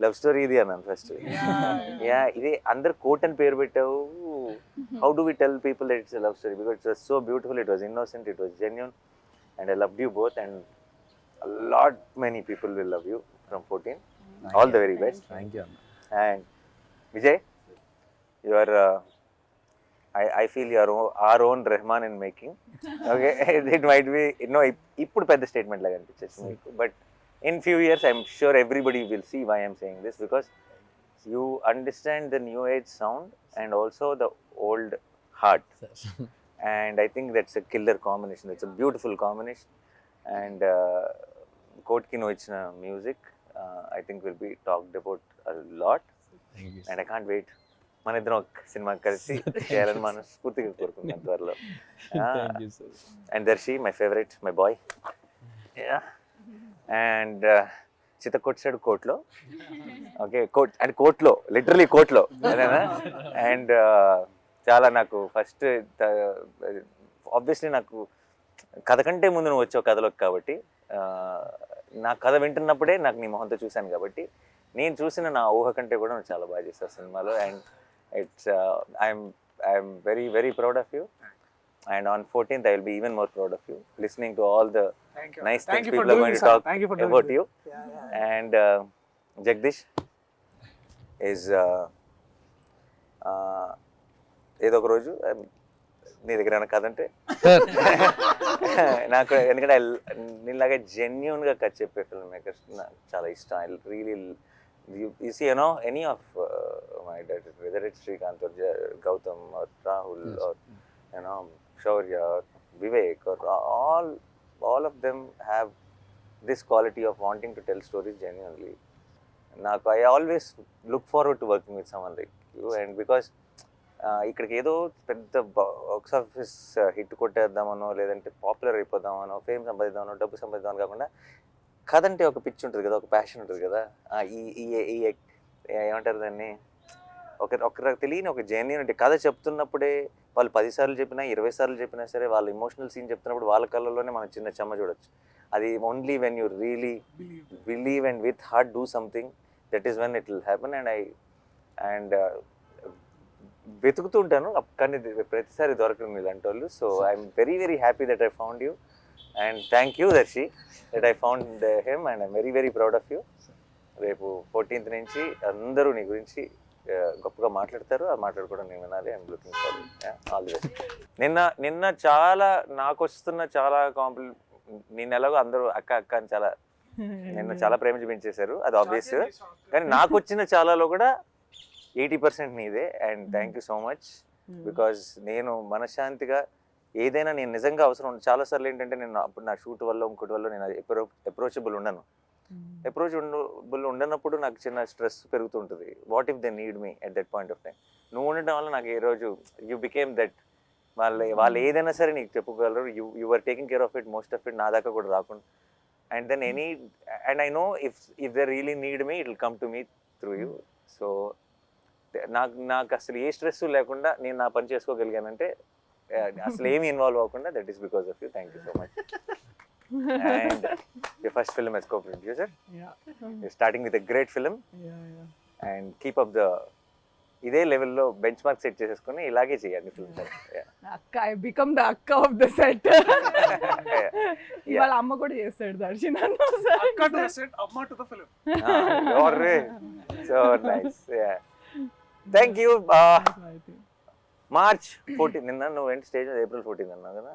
love story ఇది అన్నాను first. Yeah, ఇది అందరు coat అని పేరు పెట్టావు. How do we tell people that it's a love story? Because it was so beautiful, it was innocent, it was genuine, and I loved you both, and a lot many people will love you from 14. All the very best. Thank you అన్న. And Vijay, you are I feel you are our own Rahman in making. Okay, it might be ఇప్పుడు పెద్ద statement లాగా అనిపించేసి మీకు, but in few years I'm sure everybody will see why I'm saying this, because you understand the new age sound and also the old heart. And I think that's a killer combination. It's a beautiful combination. And కోట్కి నువ్వు ఇచ్చిన music, I think will be talked about a lot and I can't wait మన ఇద్దరం ఒక cinema కలిసి చేయాలని మనం స్ఫూర్తిగా కోరుకుంటున్నాం త్వరలో. And Darshi my favourite, my boy. And చిత్తకోట్ సైడ్ కోట్లో, ఓకే, కోట్ అండ్ కోట్లో, లిటరలీ కోట్లో అదేనా. అండ్ చాలా నాకు ఫస్ట్ ఆబ్వియస్లీ నాకు కథ కంటే ముందు నువ్వు వచ్చావు కథలోకి కాబట్టి నా కథ వింటున్నప్పుడే నాకు నీ మొహంతో చూశాను కాబట్టి నేను చూసిన నా ఊహ కంటే కూడా నువ్వు చాలా బాగా చేస్తావు సినిమాలో. And it's I'm very very proud of you. And on 14th, I will be even more proud of you, listening to all the nice things people are going to talk about you. And Jagdish is ఏదో ఒక రోజు నీ దగ్గర ఏమైనా కథ అంటే నాకు, ఎందుకంటే నీలాగా జెన్యున్గా కథ చెప్పే ఫిల్మ్ మేకర్స్ నాకు చాలా ఇష్టం. I really you see, any of my directors, whether it's Srikanth or Gautam or Rahul or Shaurya or Vivek or all of them have this quality of wanting to tell stories genuinely. I always look forward to working with someone like you, and because ఇక్కడికి ఏదో పెద్ద box office hit కొట్టేద్దామనో లేదంటే popular అయిపోదామనో fame సంపాదిద్దామనో డబ్బు సంపాదిద్దామని కాకుండా కథ అంటే ఒక పిచ్చి ఉంటుంది కదా, ఒక ప్యాషన్ ఉంటుంది కదా. ఈ ఏమంటారు దాన్ని, ఒక తెలియని ఒక జెన్యూనిటీ. కథ చెప్తున్నప్పుడే వాళ్ళు 10 సార్లు చెప్పినా 20 సార్లు చెప్పినా సరే వాళ్ళ ఇమోషనల్ సీన్ చెప్తున్నప్పుడు వాళ్ళ కళ్ళల్లోనే మనం చిన్న చెమ్మ చూడొచ్చు. అది only when you really believe and with heart do something, that is when it will happen. And వెతుకుతూ ఉంటాను కానీ ప్రతిసారి దొరకను ఇలాంటి వాళ్ళు. So I'm very very happy that I found you, and thank you Darshi that I found him, and I'm very very proud of you. రేపు 14th నుంచి అందరూ నీ గురించి గొప్పగా మాట్లాడతారు, ఆ మాట్లాడుకోవడం నేను వినాలి. I'm looking for all the best. నిన్న చాలా నాకు వస్తున్న చాలా నేను ఎలాగో అందరూ అక్క అక్క అని చాలా నిన్న చాలా ప్రేమ చూపించేశారు, అది ఆబ్వియస్. కానీ నాకు వచ్చిన చాలాలో కూడా 80% నీదే. And thank you so much, because నేను మనశ్శాంతిగా ఏదైనా నేను నిజంగా అవసరం చాలాసార్లు ఏంటంటే నేను అప్పుడు నా షూట్ వల్ల ఇంకోటి వల్ల నేను అప్రోచబుల్ ఉండను. అప్రోచబుల్ ఉండనప్పుడు నాకు చిన్న స్ట్రెస్ పెరుగుతుంటుంది. What if they need me at that point of time. నువ్వు ఉండటం వల్ల నాకు ఏ రోజు యూ బికేమ్ దట్. వాళ్ళు ఏదైనా సరే నీకు చెప్పుకోగలరు. You are taking care of it, most of it నా దాకా కూడా రాకుండా. And then and I know if they really need me it will come to me through you. So నాకు అసలు ఏ స్ట్రెస్ లేకుండా నేను నా పని చేసుకోగలిగానంటే అసలు ఏమి ఇన్వాల్వ్ అవ్వకుండా, that is because of you. Thank you so much. And your first film as co-producer. Yeah. You're starting with a great film. Yeah. And keep up the ఇదే లెవెల్లో బెంచ్ మార్క్ సెట్ చేసేసుకుని ఇలాగే చేయాలి films. అక్క, I become the అక్క of the set. వాళ్ళ అమ్మ కూడా చేస్తాడు దర్శి నన్ను. అక్క టు ద సెట్, అమ్మ to the film. So nice. Thank you. March 14 నిన్న నువ్వు ఏంటి స్టేజ్ April 14 అన్నావు కదా.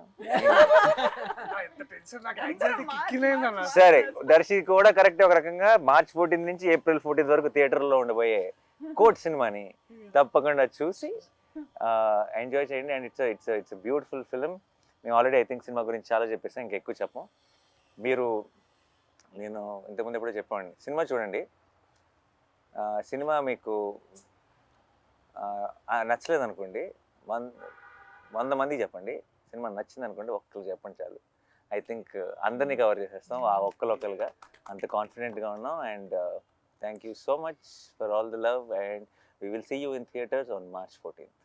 సరే, దర్శి కూడా కరెక్ట్. ఒక రకంగా March 14 నుంచి April 14 వరకు థియేటర్లో ఉండబోయే కోట్ సినిమాని తప్పకుండా చూసి ఎంజాయ్ చేయండి. And it's beautiful film. మేము ఆల్రెడీ ఐ థింక్ సినిమా గురించి చాలా చెప్పేసాం, ఇంకెక్కువ చెప్పం. నేను ఇంతకుముందు ఎప్పుడో చెప్పండి, సినిమా చూడండి. సినిమా మీకు నచ్చలేదు అనుకోండి, 100 మందికి చెప్పండి. సినిమా నచ్చింది అనుకోండి, ఒక్కరికి చెప్పండి చాలు. ఐ థింక్ అందరినీ కవర్ చేసేస్తాం ఆ ఒక్కరుగా, అంత కాన్ఫిడెంట్గా ఉన్నాం. And thank you so much for all the love, and we will see you in theatres on March 14th.